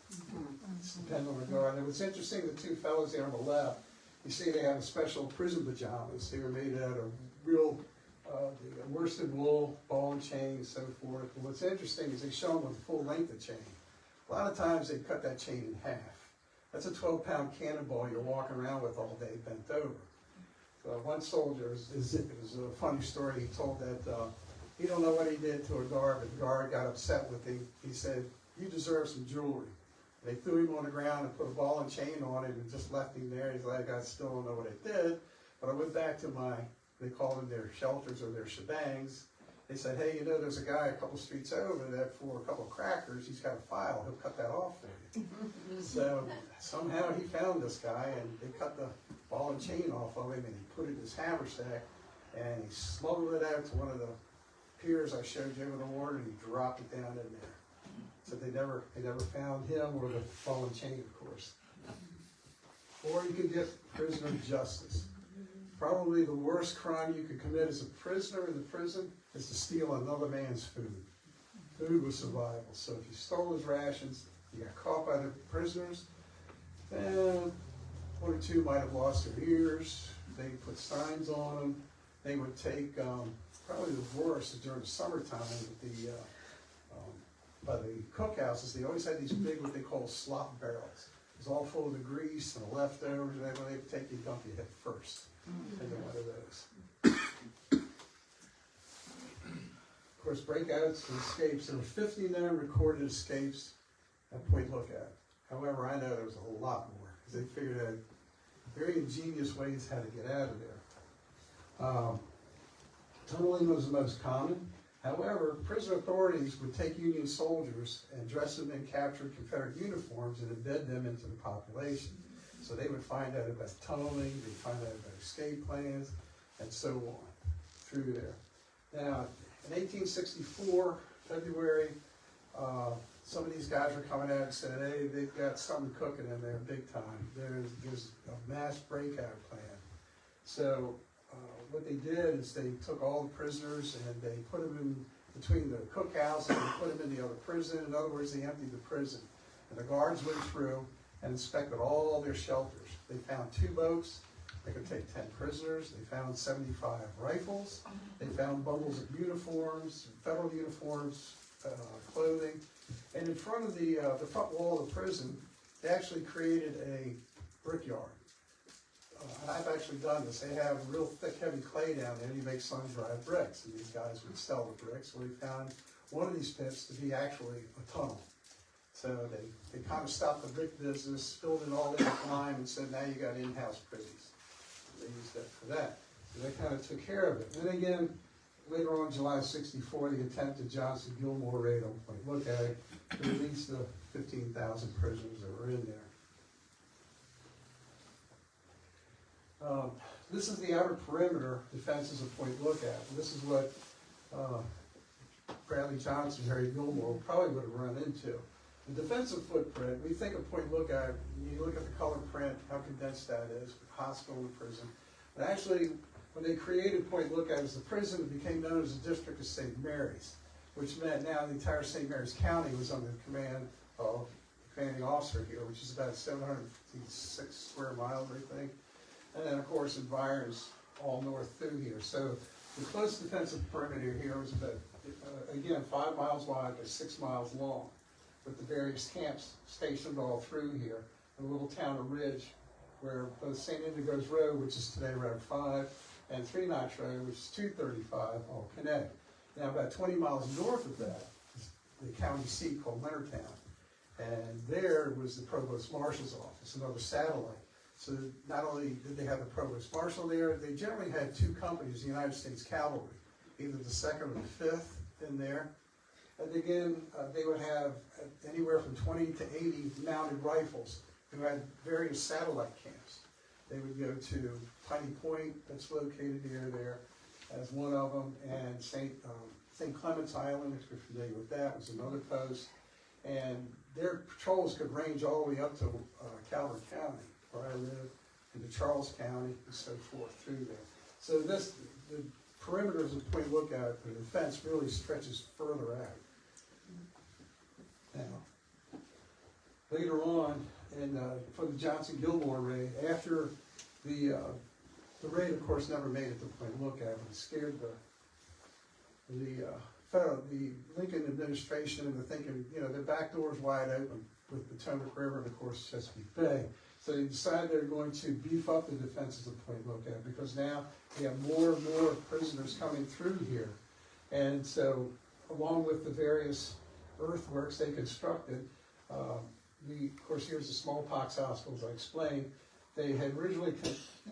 It's depending on the guard. And what's interesting, the two fellows there on the left, you see they have special prison pajamas. They were made out of real worsted wool, ball and chain, and so forth. And what's interesting is they show them with the full length of chain. A lot of times they cut that chain in half. That's a 12-pound cannonball you're walking around with all day bent over. So one soldier, it was a funny story, he told that he don't know what he did to a guard, but the guard got upset with him. He said, you deserve some jewelry. They threw him on the ground and put a ball and chain on him and just left him there. He's like, I still don't know what I did. But I went back to they called them their shelters or their shebangs. They said, hey, you know, there's a guy a couple streets over that for a couple of crackers, he's got a file, he'll cut that off for you. So somehow he found this guy, and they cut the ball and chain off of him, and he put it in his haversack, and he smuggled it out to one of the piers I showed you over the water, and he dropped it down in there. So they never found him or the ball and chain, of course. Or you can get prisoner of justice. Probably the worst crime you could commit as a prisoner in the prison is to steal another man's food. Food was survival. So if you stole his rations, you got caught by the prisoners, and 1 or 2 might have lost their ears. They put signs on them. They would take, probably the worst is during the summertime by the cookhouses. They always had these big, what they call slop barrels. It was all full of the grease and the leftovers, and then when they would take you, dump you head first into one of those. Of course, breakouts and escapes. There were 50 known recorded escapes at Point Lookout. However, I know there was a lot more, because they figured out very ingenious ways how to get out of there. Tunneling was the most common. However, prison authorities would take Union soldiers and dress them in captured Confederate uniforms and embed them into the population. So they would find out about tunneling, they'd find out about escape plans, and so on through there. Now, in 1864, February, some of these guys were coming out and said, hey, they've got something cooking in there big time. There's a mass breakout plan. So what they did is they took all the prisoners and they put them in between the cookhouse and they put them in the other prison. In other words, they emptied the prison. And the guards went through and inspected all their shelters. They found 2 boats. They could take 10 prisoners. They found 75 rifles. They found bundles of uniforms, federal uniforms, clothing. And in front of the front wall of the prison, they actually created a brickyard. And I've actually done this. They have real thick, heavy clay down there, and you make sun-dried bricks. And these guys would sell the bricks. So we found one of these pits to be actually a tunnel. So they kind of stopped the brick business, filled in all their time, and said, now you got in-house prisons. They used that for that. So they kind of took care of it. And then again, later on, July '64, the attempted Johnson-Gilmore raid on Point Lookout to release the 15,000 prisoners that were in there. This is the outer perimeter defenses of Point Lookout. And this is what Bradley Johnson, Harry Gilmore probably would have run into. The defensive footprint, we think of Point Lookout, you look at the color print, how condensed that is, the hospital and the prison. But actually, when they created Point Lookout as the prison, it became known as the District of St. Mary's, which meant now the entire St. Mary's County was under the command of the commanding officer here, which is about 756 square miles, I think. And then, of course, environs all north through here. So the close defensive perimeter here was about, again, 5 miles wide by 6 miles long, with the various camps stationed all through here. And the little town of Ridge, where both St. Indigo's Road, which is today Route 5, and 3 Notch Road, which is 235, all connect. Now, about 20 miles north of that is the county seat called Leonardtown. And there was the Provost Marshal's office, another satellite. So not only did they have the Provost Marshal there, they generally had 2 companies, the United States Cavalry, either the 2nd or the 5th in there. And again, they would have anywhere from 20 to 80 mounted rifles who had various satellite camps. They would go to Piney Point, that's located near there, as one of them, and St. Clement's Island, if you're familiar with that, was another post. And their patrols could range all the way up to Calvert County, where I live, into Charles County, and so forth through there. So the perimeters of Point Lookout, the defense really stretches further out. Now, later on, for the Johnson-Gilmore raid, after the raid, of course, never made it to Point Lookout, but it scared the Lincoln administration into thinking, their back door's wide open with Potomac River and, of course, Chesapeake Bay. So they decided they're going to beef up the defenses of Point Lookout because now we have more and more prisoners coming through here. And so, along with the various earthworks they constructed, of course, here's the smallpox hospital, as I explained. They had originally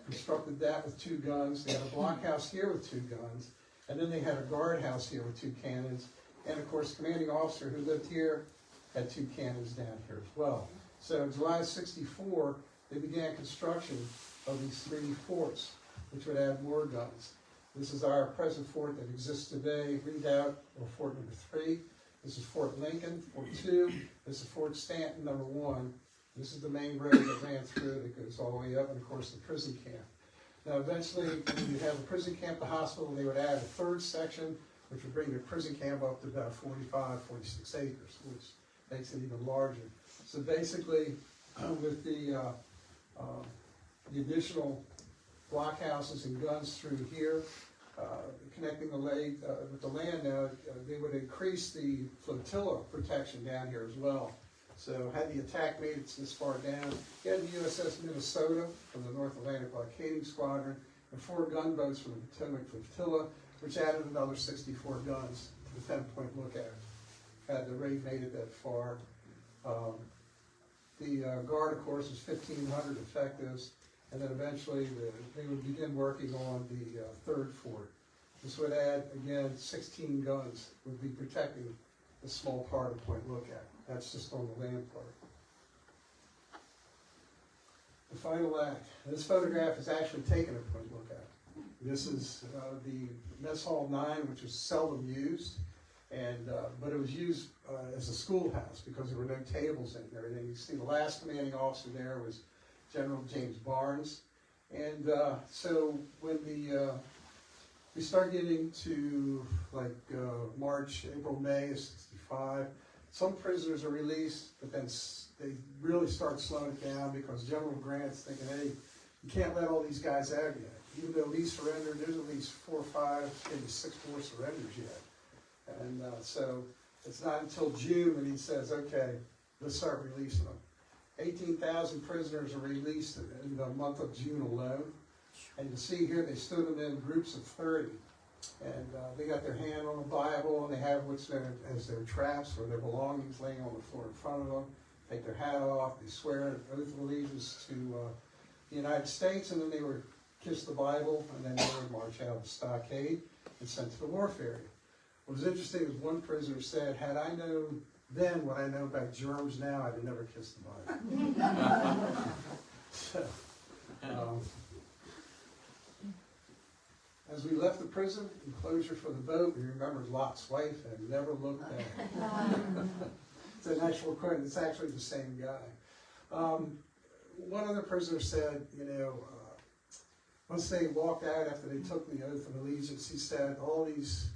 constructed that with 2 guns. They had a blockhouse here with 2 guns. And then they had a guardhouse here with 2 cannons. And of course, the commanding officer who lived here had 2 cannons down here as well. So in July '64, they began construction of these 3 forts, which would add more guns. This is our present fort that exists today, Redoubt, or Fort number 3. This is Fort Lincoln, Fort 2. This is Fort Stanton, number 1. This is the main road that ran through that goes all the way up, and of course the prison camp. Now eventually, when you have the prison camp, the hospital, they would add a 3rd section, which would bring the prison camp up to about 45, 46 acres, which makes it even larger. So basically, with the additional blockhouses and guns through here, connecting the lake with the land now, they would increase the flotilla protection down here as well. So had the attack made it this far down, you had the USS Minnesota from the North Atlantic Blockading Squadron, and 4 gunboats from the Potomac Flotilla, which added another 64 guns to defend Point Lookout. Had the raid made it that far. The guard, of course, was 1,500 effectives, and then eventually they would begin working on the 3rd fort. This would add, again, 16 guns would be protecting the small part of Point Lookout. That's just on the land part. The final act. This photograph is actually taken at Point Lookout. This is the Mess Hall 9, which was seldom used, but it was used as a schoolhouse because there were no tables in and everything. You see the last commanding officer there was General James Barnes, And so when we start getting to like March, April, May of '65, some prisoners are released, but then they really start slowing it down because General Grant's thinking, hey, you can't let all these guys out yet. Even though Lee surrendered, there's at least 4 or 5, maybe 6 more surrenders yet. And so it's not until June when he says, okay, let's start releasing them. 18,000 prisoners are released in the month of June alone. And you see here, they stood them in groups of 30. And they got their hand on the Bible, and they have what's known as their traps, or their belongings laying on the floor in front of them. Take their hat off, they swear an oath of allegiance to the United States, and then they would kiss the Bible, and then they would march out of the stockade and sent to the wharf area. What was interesting is one prisoner said, had I known then what I know about germs now, I'd have never kissed the Bible. So, as we left the prison, enclosure for the boat, we remembered Lot's wife and never looked back. It's an actual quote, it's actually the same guy. One other prisoner said, you know, once they walked out after they took the oath of allegiance, he said, all these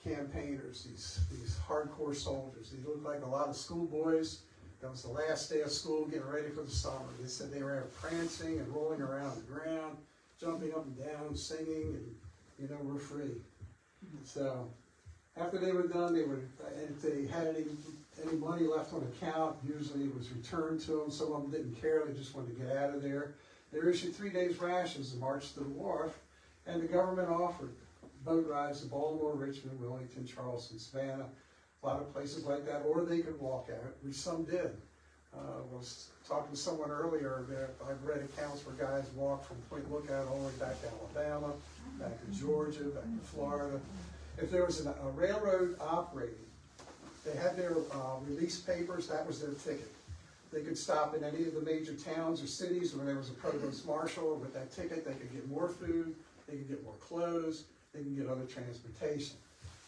campaigners, these hardcore soldiers, they looked like a lot of schoolboys. That was the last day of school, getting ready for the summer. They said they were out prancing and rolling around the ground, jumping up and down, singing, and, you know, we're free. So, after they were done, they would, and if they had any money left on account, usually it was returned to them. Some of them didn't care, they just wanted to get out of there. They were issued 3 days rations and marched to the wharf, and the government offered boat rides to Baltimore, Richmond, Wilmington, Charleston, Savannah, a lot of places like that, or they could walk out, which some did. I was talking to someone earlier that I've read accounts where guys walked from Point Lookout all the way back to Alabama, back to Georgia, back to Florida. If there was a railroad operating, they had their release papers, that was their ticket. They could stop in any of the major towns or cities where there was a provost marshal. With that ticket, they could get more food, they could get more clothes, they could get other transportation.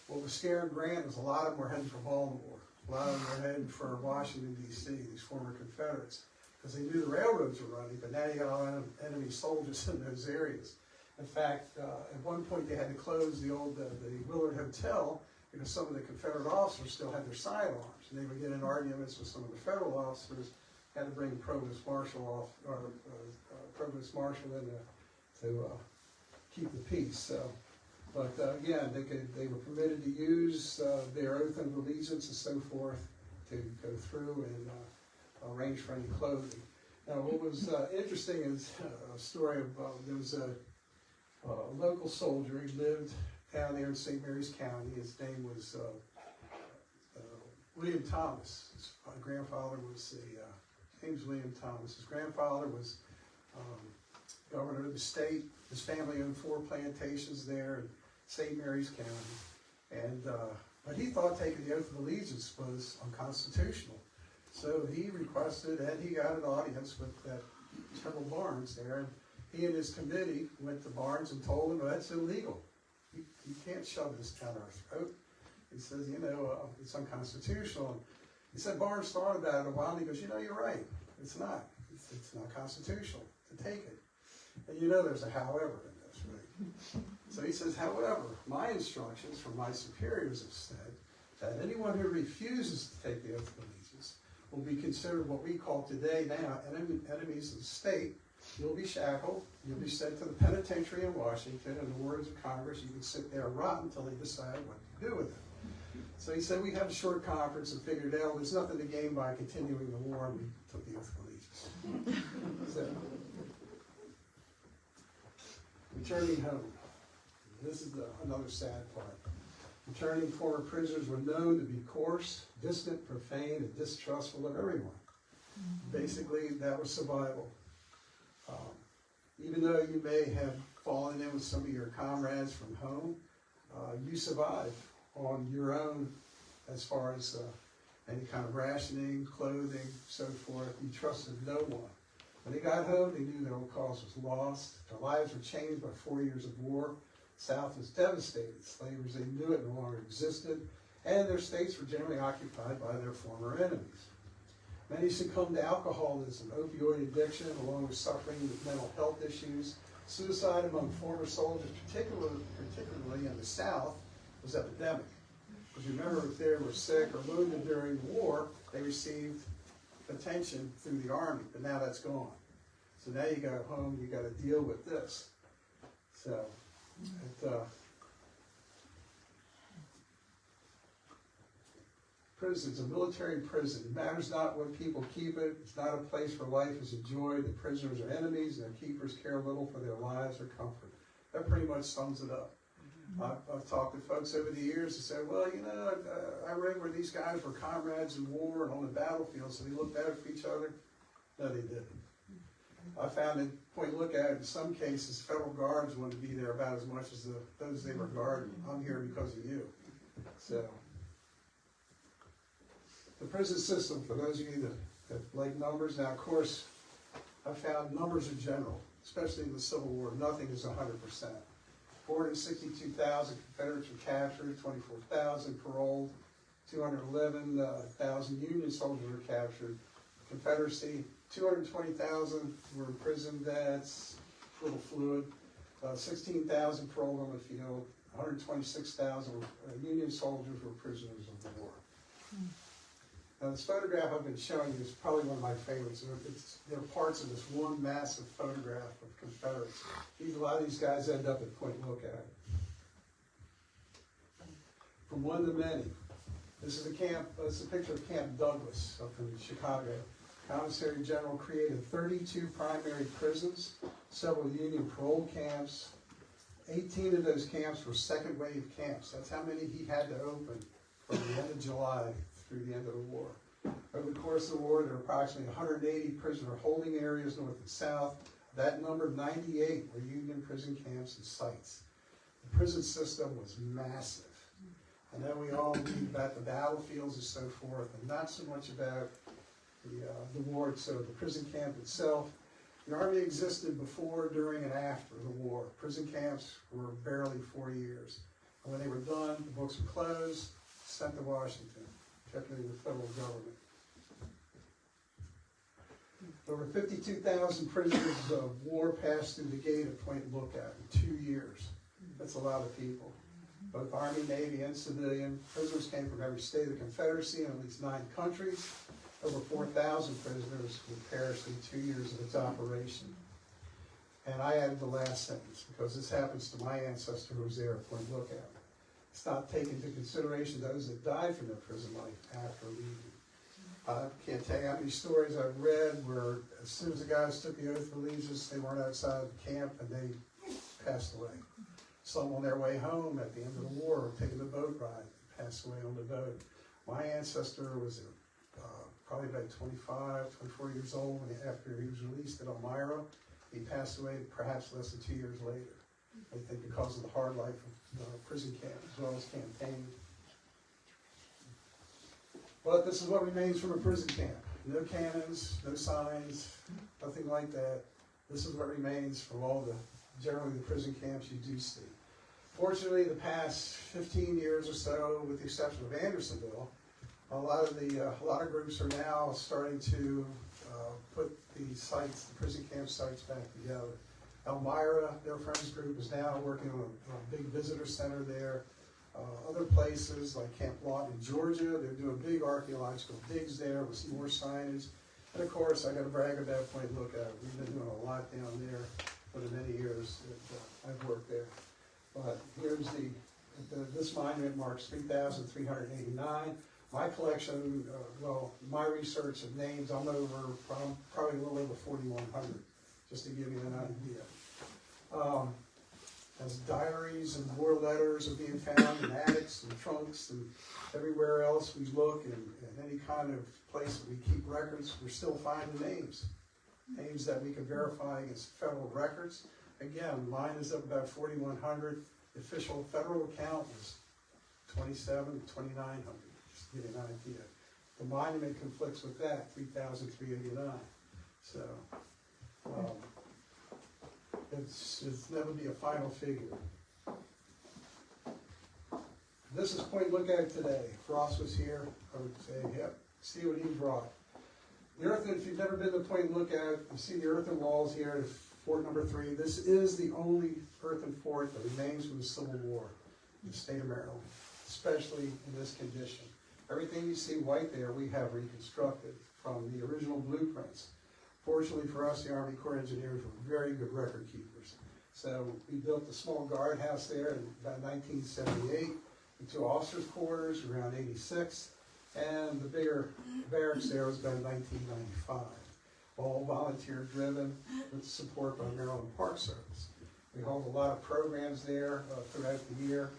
What was scaring Grant was a lot of them were heading for Baltimore. A lot of them were heading for Washington, D.C., these former Confederates, because they knew the railroads were running, but now you got a lot of enemy soldiers in those areas. In fact, at one point they had to close the old the Willard Hotel because some of the Confederate officers still had their sidearms, and they would get in arguments with some of the federal officers. Had to bring Provost Marshal off, or Provost Marshal in to keep the peace. So, but again, they were permitted to use their oath of allegiance and so forth to go through and arrange for any clothing. Now, what was interesting is a story of there was a local soldier. He lived down there in St. Mary's County. His name was William Thomas. His grandfather was his name's William Thomas. His grandfather was governor of the state. His family owned 4 plantations there in St. Mary's County. And but he thought taking the oath of allegiance was unconstitutional. So he requested, and he got an audience with General Barnes there. And he and his committee went to Barnes and told him, well, that's illegal. You can't shove this down our throat. He says, you know, it's unconstitutional. And he said Barnes thought about it a while, and he goes, you know, you're right. It's not. It's not constitutional to take it. And you know there's a however in this, right? So he says, however, my instructions from my superiors have said that anyone who refuses to take the oath of allegiance will be considered what we call today now enemies of the state. You'll be shackled. You'll be sent to the penitentiary in Washington. In the words of Congress, you can sit there and rot until they decide what to do with it. So he said we had a short conference and figured out there's nothing to gain by continuing the war, and we took the oath of allegiance. So, returning home. This is another sad part. Returning former prisoners were known to be coarse, distant, profane, and distrustful of everyone. Basically, that was survival. Even though you may have fallen in with some of your comrades from home, you survived on your own as far as any kind of rationing, clothing, so forth. You trusted no one. When they got home, they knew their own cause was lost. Their lives were changed by 4 years of war. The South was devastated. Slavery, as they knew it, no longer existed. And their states were generally occupied by their former enemies. Many succumb to alcoholism, opioid addiction, along with suffering with mental health issues. Suicide among former soldiers, particularly in the South, was epidemic. Because remember, if they were sick or wounded during the war, they received attention through the Army, but now that's gone. So now you go home, you got to deal with this. So, prison's a military prison. It matters not what people keep it. It's not a place where life is enjoyed. The prisoners are enemies, and their keepers care little for their lives or comfort. That pretty much sums it up. I've talked to folks over the years that said, well, you know, I read where these guys were comrades in war and on the battlefield, so they looked out for each other. No, they didn't. I found at Point Lookout, in some cases, federal guards wanted to be there about as much as those they were guarding. I'm here because of you. So, the prison system, for those of you that like numbers, now of course, I found numbers in general, especially in the Civil War, nothing is 100%. 462,000 Confederates were captured, 24,000 paroled, 211,000 Union soldiers were captured. Confederacy, 220,000 were imprisoned, that's a little fluid. 16,000 paroled on the field, 126,000 Union soldiers were prisoners of the war. Now this photograph I've been showing you is probably one of my favorites. They're parts of this one massive photograph of Confederates. A lot of these guys end up at Point Lookout. From one to many. This is a picture of Camp Douglas up in Chicago. Commissary General created 32 primary prisons, several Union parole camps. 18 of those camps were second wave camps. That's how many he had to open from the end of July through the end of the war. Over the course of the war, there were approximately 180 prisoner holding areas north and south. That number, 98, were Union prison camps and sites. The prison system was massive. I know we all read about the battlefields and so forth, and not so much about the war itself, the prison camp itself. The Army existed before, during, and after the war. Prison camps were barely 4 years. And when they were done, the books were closed, sent to Washington, particularly the federal government. Over 52,000 prisoners of war passed through the gate at Point Lookout in 2 years. That's a lot of people. Both Army, Navy, and civilian. Prisoners came from every state of the Confederacy in at least 9 countries. Over 4,000 prisoners who perished in 2 years of its operation. And I added the last sentence because this happens to my ancestor who was there at Point Lookout. It's not taken into consideration those that died from their prison life after leaving. I can't tell you how many stories I've read where as soon as the guys took the oath of allegiance, they weren't outside of the camp and they passed away. Some on their way home at the end of the war, taking the boat ride, passed away on the boat. My ancestor was probably about 25, 24 years old after he was released at Elmira. He passed away perhaps less than 2 years later. I think because of the hard life of prison camp as well as campaign. But this is what remains from a prison camp. No cannons, no signs, nothing like that. This is what remains from all generally the prison camps you do see. Fortunately, the past 15 years or so, with the exception of Andersonville, a lot of groups are now starting to put the prison camp sites back together. Elmira, their friends group, is now working on a big visitor center there. Other places like Camp Lawton in Georgia, they're doing big archaeological digs there with some more signage. And of course, I got to brag about Point Lookout. We've been doing a lot down there for the many years that I've worked there. But here's this monument marks 3,389. My collection, my research of names, I'm probably a little over 4,100, just to give you an idea. As diaries and war letters are being found in attics and trunks and everywhere else we look, and any kind of place that we keep records, we're still finding names that we can verify against federal records. Again, mine is up about 4,100. The official federal count is 2,900. Just to give you an idea. The monument conflicts with that, 3,389. So, it's never be a final figure. This is Point Lookout today. If Ross was here, I would say, yep, see what he brought. The earthen, if you've never been to Point Lookout, you see the earthen walls here, fort number 3. This is the only earthen fort that remains from the Civil War in the state of Maryland, especially in this condition. Everything you see white there, we have reconstructed from the original blueprints. Fortunately for us, the Army Corps of Engineers were very good record keepers. So we built a small guardhouse there in about 1978, the 2 officers' quarters around 86, and the bigger barracks there was about 1995. All volunteer driven with support by Maryland Park Service. We hold a lot of programs there throughout the year.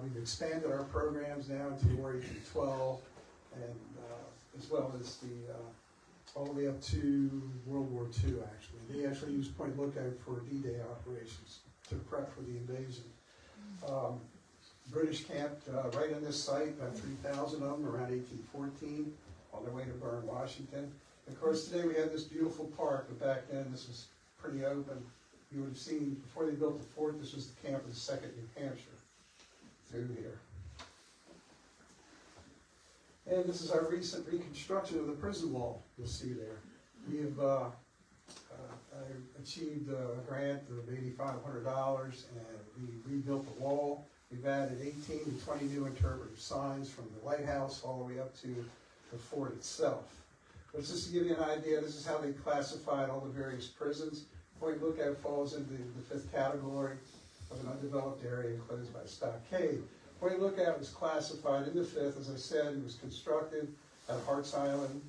We've expanded our programs now into War 12, and as well as all the way up to World War II, actually. They actually used Point Lookout for D-Day operations to prep for the invasion. British camped right on this site, about 3,000 of them around 1814, on their way to Bern, Washington. And of course, today we have this beautiful park, but back then this was pretty open. You would have seen, before they built the fort, this was the camp of the 2nd New Hampshire, through here. And this is our recent reconstruction of the prison wall, you'll see there. We have achieved a grant of $8,500, and we rebuilt the wall. We've added 18 to 20 new interpretive signs from the lighthouse all the way up to the fort itself. But just to give you an idea, this is how they classified all the various prisons. Point Lookout falls into the 5th category of an undeveloped area enclosed by a stockade. Point Lookout was classified in the 5th, as I said. It was constructed at Hart's Island,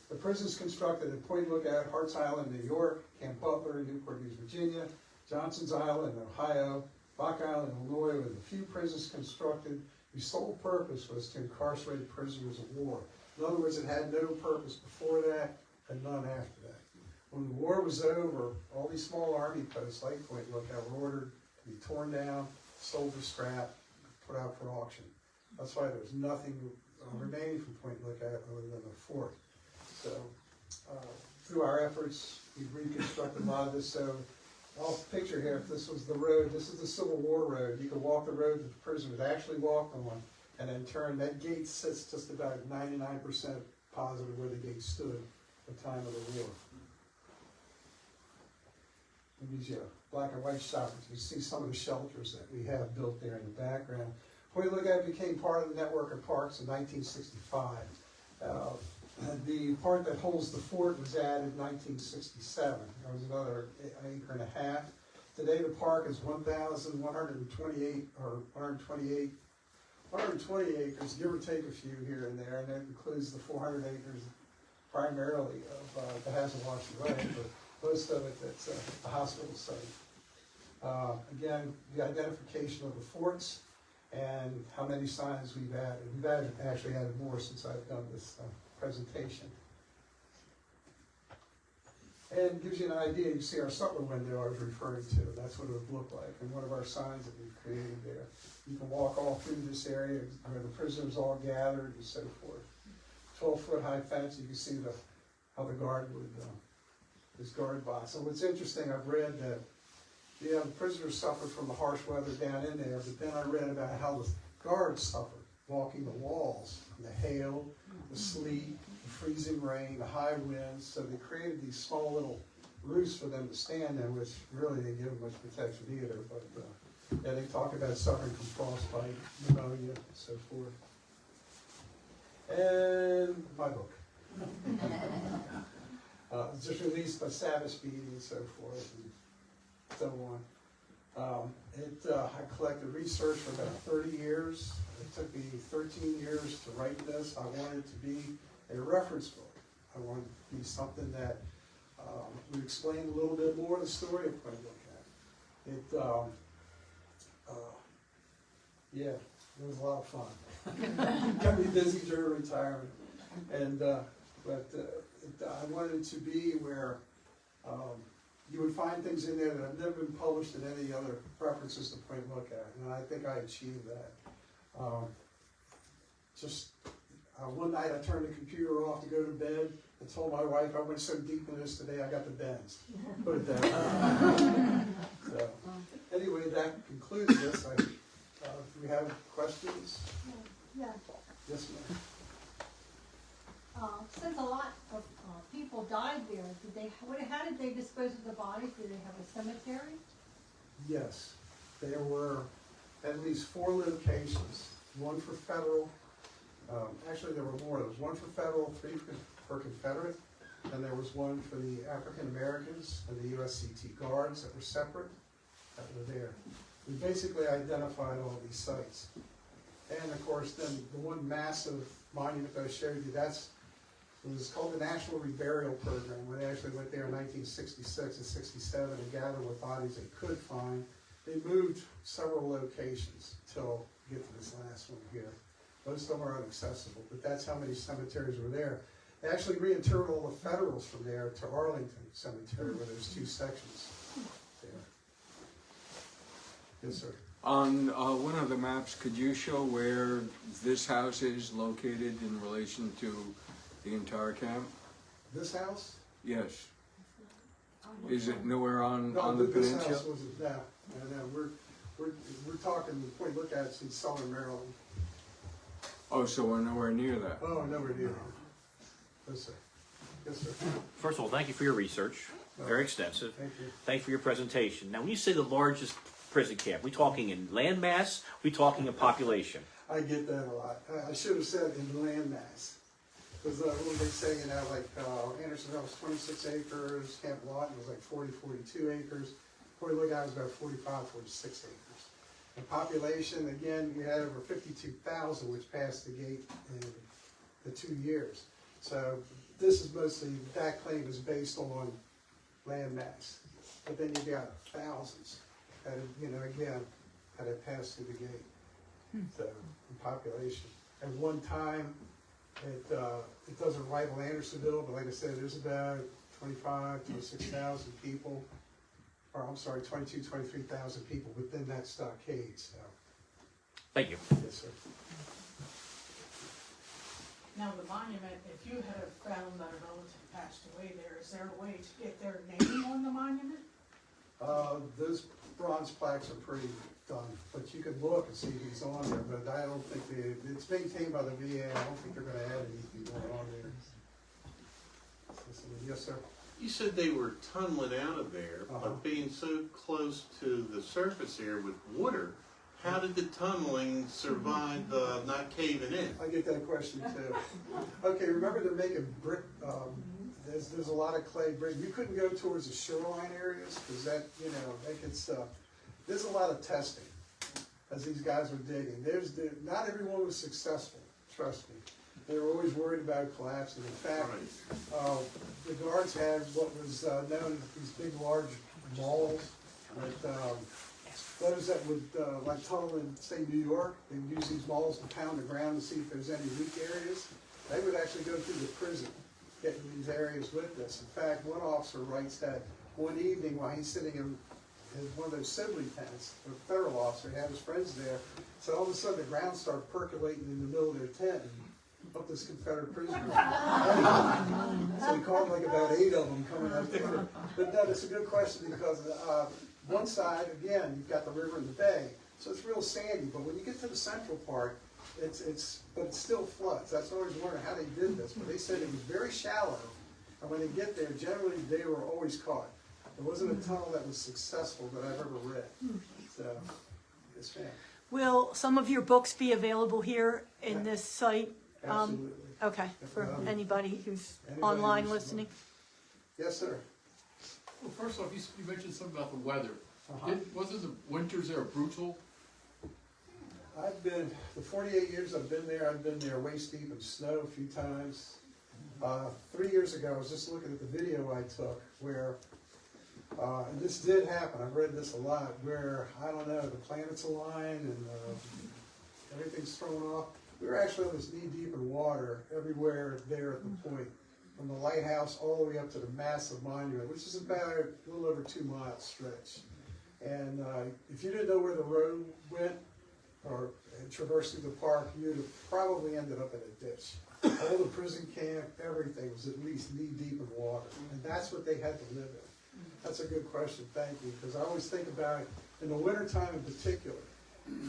the prisons constructed at Point Lookout, Hart's Island, New York, Camp Butler, Newport News, Virginia, Johnson's Island, Ohio, Rock Island, Illinois, with a few prisons constructed. The sole purpose was to incarcerate prisoners of war. In other words, it had no purpose before that and none after that. When the war was over, all these small army posts like Point Lookout were ordered to be torn down, sold for scrap, put out for auction. That's why there's nothing remaining from Point Lookout other than the fort. So through our efforts, we've reconstructed a lot of this. So I'll picture here, if this was the road, this is the Civil War road. You could walk the road that the prisoners actually walked on, and then turn. That gate sits just about 99% positive where the gate stood at the time of the war. It gives you a black and white shot. You see some of the shelters that we have built there in the background. Point Lookout became part of the network of parks in 1965. The part that holds the fort was added in 1967. There was another acre and a half. Today the park is 1,128 or 120 acres, give or take a few here and there, and that includes the 400 acres primarily of the Hasselwasher Lake, but most of it that's a hospital site. Again, the identification of the forts and how many signs we've added. We've actually added more since I've done this presentation. And it gives you an idea. You see our supper window I was referring to. That's what it would look like, and one of our signs that we've created there. You can walk all through this area where the prisoners all gathered and so forth. 12-foot high fence. You can see how the guard would, this guard box. And what's interesting, I've read that the prisoners suffered from the harsh weather down in there, but then I read about how the guards suffered walking the walls, the hail, the sleet, the freezing rain, the high winds. So they created these small little roofs for them to stand in, which really didn't give them much protection either. But yeah, they talk about suffering from frostbite, pneumonia, and so forth. And my book. It's just released by Sabbath Speedy and so forth, and so on. I collected research for about 30 years. It took me 13 years to write this. I wanted it to be a reference book. I wanted it to be something that would explain a little bit more of the story of Point Lookout. Yeah, it was a lot of fun. Got me busy during retirement, and I wanted it to be where you would find things in there that have never been published in any other references to Point Lookout, and I think I achieved that. One night I turned the computer off to go to bed. I told my wife I went so deep in this today I got the bends. Put it that way. So, anyway, that concludes this. Do we have questions?
Yeah.
Yes, ma'am.
since a lot of people died there, how did they dispose of the bodies? Did they have a cemetery?
Yes, there were at least 4 locations, one for federal, actually there were more, there was one for federal, 3 for Confederate, and there was one for the African Americans and the USCT guards that were separate, that were there. We basically identified all these sites. And of course then the one massive monument that I showed you, it was called the National Reburial Program, when they actually went there in 1966 and 67 and gathered what bodies they could find. They moved several locations till you get to this last one here. Most of them are inaccessible, but that's how many cemeteries were there. They actually reinterred all the Federals from there to Arlington Cemetery, where there's 2 sections there. Yes, sir.
On one of the maps, could you show where this house is located in relation to the entire camp?
This house?
Yes. Is it nowhere on
No,
the
this
peninsula?
house wasn't, no, we're talking, the point you look at, it's in southern Maryland.
Oh, so we're nowhere near that.
Oh, nowhere near. Yes, sir. Yes, sir.
First of all, thank you for your research. Very extensive.
Thank you.
Thank you for your presentation. Now, when you say the largest prison camp, we talking in land mass? We talking in population?
I get that a lot. I should have said in land mass. Because what they say, like Andersonville was 26 acres, Camp Lawton was like 40, 42 acres. Point Lookout was about 45, 46 acres. And population, again, we had over 52,000, which passed the gate in the 2 years. So this is mostly, that claim is based on land mass. But then you got thousands that, again, had it passed through the gate. So, in population. At one time, it doesn't rival Andersonville, but like I said, there's about 26,000 people, or I'm sorry, 23,000 people within that stockade, so.
Thank you.
Yes, sir.
Now, the monument, if you had found that a relative passed away there, is there a way to get their name on the monument?
Those bronze plaques are pretty done, but you can look and see if he's on there, but I don't think it's maintained by the VA, I don't think they're gonna add anything more on there. Yes, sir.
You said they were tunneling out of there,
Uh-huh.
but being so close to the surface here with water, how did the tunneling survive not caving in?
I get that question too. Okay, remember they're making brick, there's a lot of clay brick. You couldn't go towards the shoreline areas, because that gets, there's a lot of testing as these guys were digging. Not everyone was successful, trust me. They were always worried about collapsing. In fact, the guards had what was known as these big, large mauls that those that would like tunnel in, say, New York, they would use these mauls to pound the ground to see if there's any weak areas. They would actually go through the prison, getting these areas with this. In fact, one officer writes that one evening while he's sitting in one of those Sibley tents, a federal officer, he had his friends there, so all of a sudden the ground started percolating in the middle of their tent. Up this Confederate prisoner. So he called like about 8 of them coming up there. But no, that's a good question because one side, again, you've got the river and the bay, so it's real sandy. But when you get to the central part, but it still floods. That's always wondering how they did this. But they said it was very shallow, and when they get there, generally they were always caught. There wasn't a tunnel that was successful that I've ever read. So, yes, ma'am.
Will some of your books be available here in this site?
Absolutely.
Okay, for anybody who's
Anybody
online
who's-
listening.
Yes, sir.
Well, first off, you mentioned something about the weather.
Uh-huh.
Wasn't the winters there brutal?
I've been, the 48 years I've been there waist deep in snow a few times. 3 years ago, I was just looking at the video I took where, and this did happen, I've read this a lot, where, I don't know, the planets align and everything's thrown off. We were actually almost knee deep in water everywhere there at the point, from the lighthouse all the way up to the massive monument, which is about a little over 2 mile stretch. And if you didn't know where the road went or traversed through the park, you'd have probably ended up in a ditch. All the prison camp, everything was at least knee deep in water, and that's what they had to live in. That's a good question, thank you, because I always think about, in the wintertime in particular,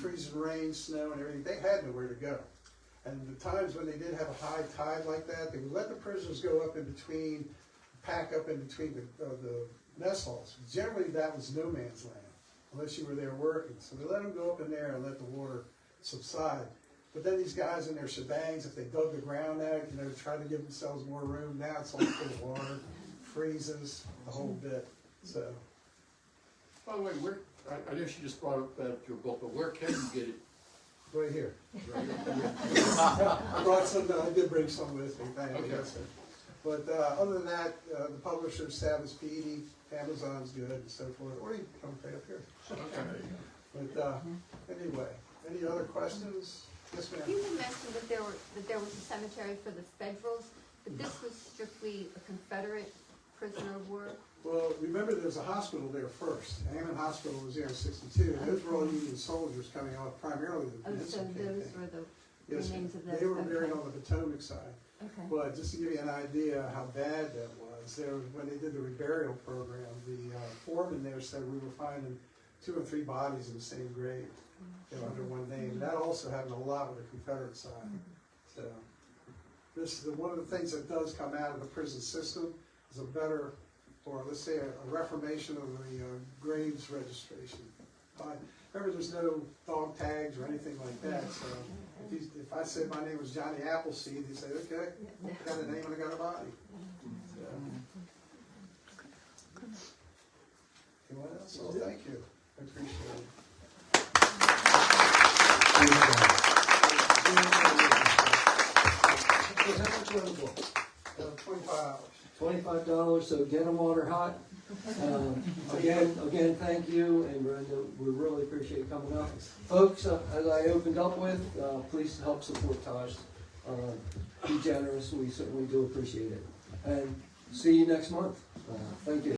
freezing rain, snow, and everything, they had nowhere to go. And the times when they did have a high tide like that, they would let the prisoners go up in between, pack up in between the mess halls. Generally, that was no man's land, unless you were there working. So they let them go up in there and let the water subside. But then these guys in their shebangs, if they dug the ground out, try to give themselves more room, now it's all full of water, freezes, the whole bit, so.
By the way, I know she just brought up your book, but where can you get it?
Right here.
Right?
I brought some, I did bring some with me, thank you.
Okay.
But other than that, the publisher, Savage PD, Amazon's good and so forth, or you can come right up here.
Okay.
But anyway, any other questions? Yes, ma'am.
You had mentioned that there was a cemetery for the Federals, but this was strictly a Confederate prisoner of war?
Well, remember there was a hospital there first. Ammon Hospital was there in '62. Those were all Union soldiers coming off primarily the
Oh, so
Peninsula
those
campaign.
were the
Yes,
remains of those?
they were buried
Okay.
on the Potomac side.
Okay.
But just to give you an idea how bad that was, when they did the reburial program, the foreman there said we were finding 2 or 3 bodies in the same grave, under one name. That also happened a lot with the Confederate side. So one of the things that does come out of the prison system is a better, or let's say a reformation of the graves registration. Remember, there's no dog tags or anything like that, so if I said my name was Johnny Appleseed, he'd say, okay, I got a name and I got a body. So. Anyone else? Oh, thank you. I appreciate it.
So how much was the book?
$25.
$25, so get them while they're hot. Again, thank you, and Brenda, we really appreciate you coming up. Folks, as I opened up with, please help support Taj. Be generous, we certainly do appreciate it. And see you next month. Thank you.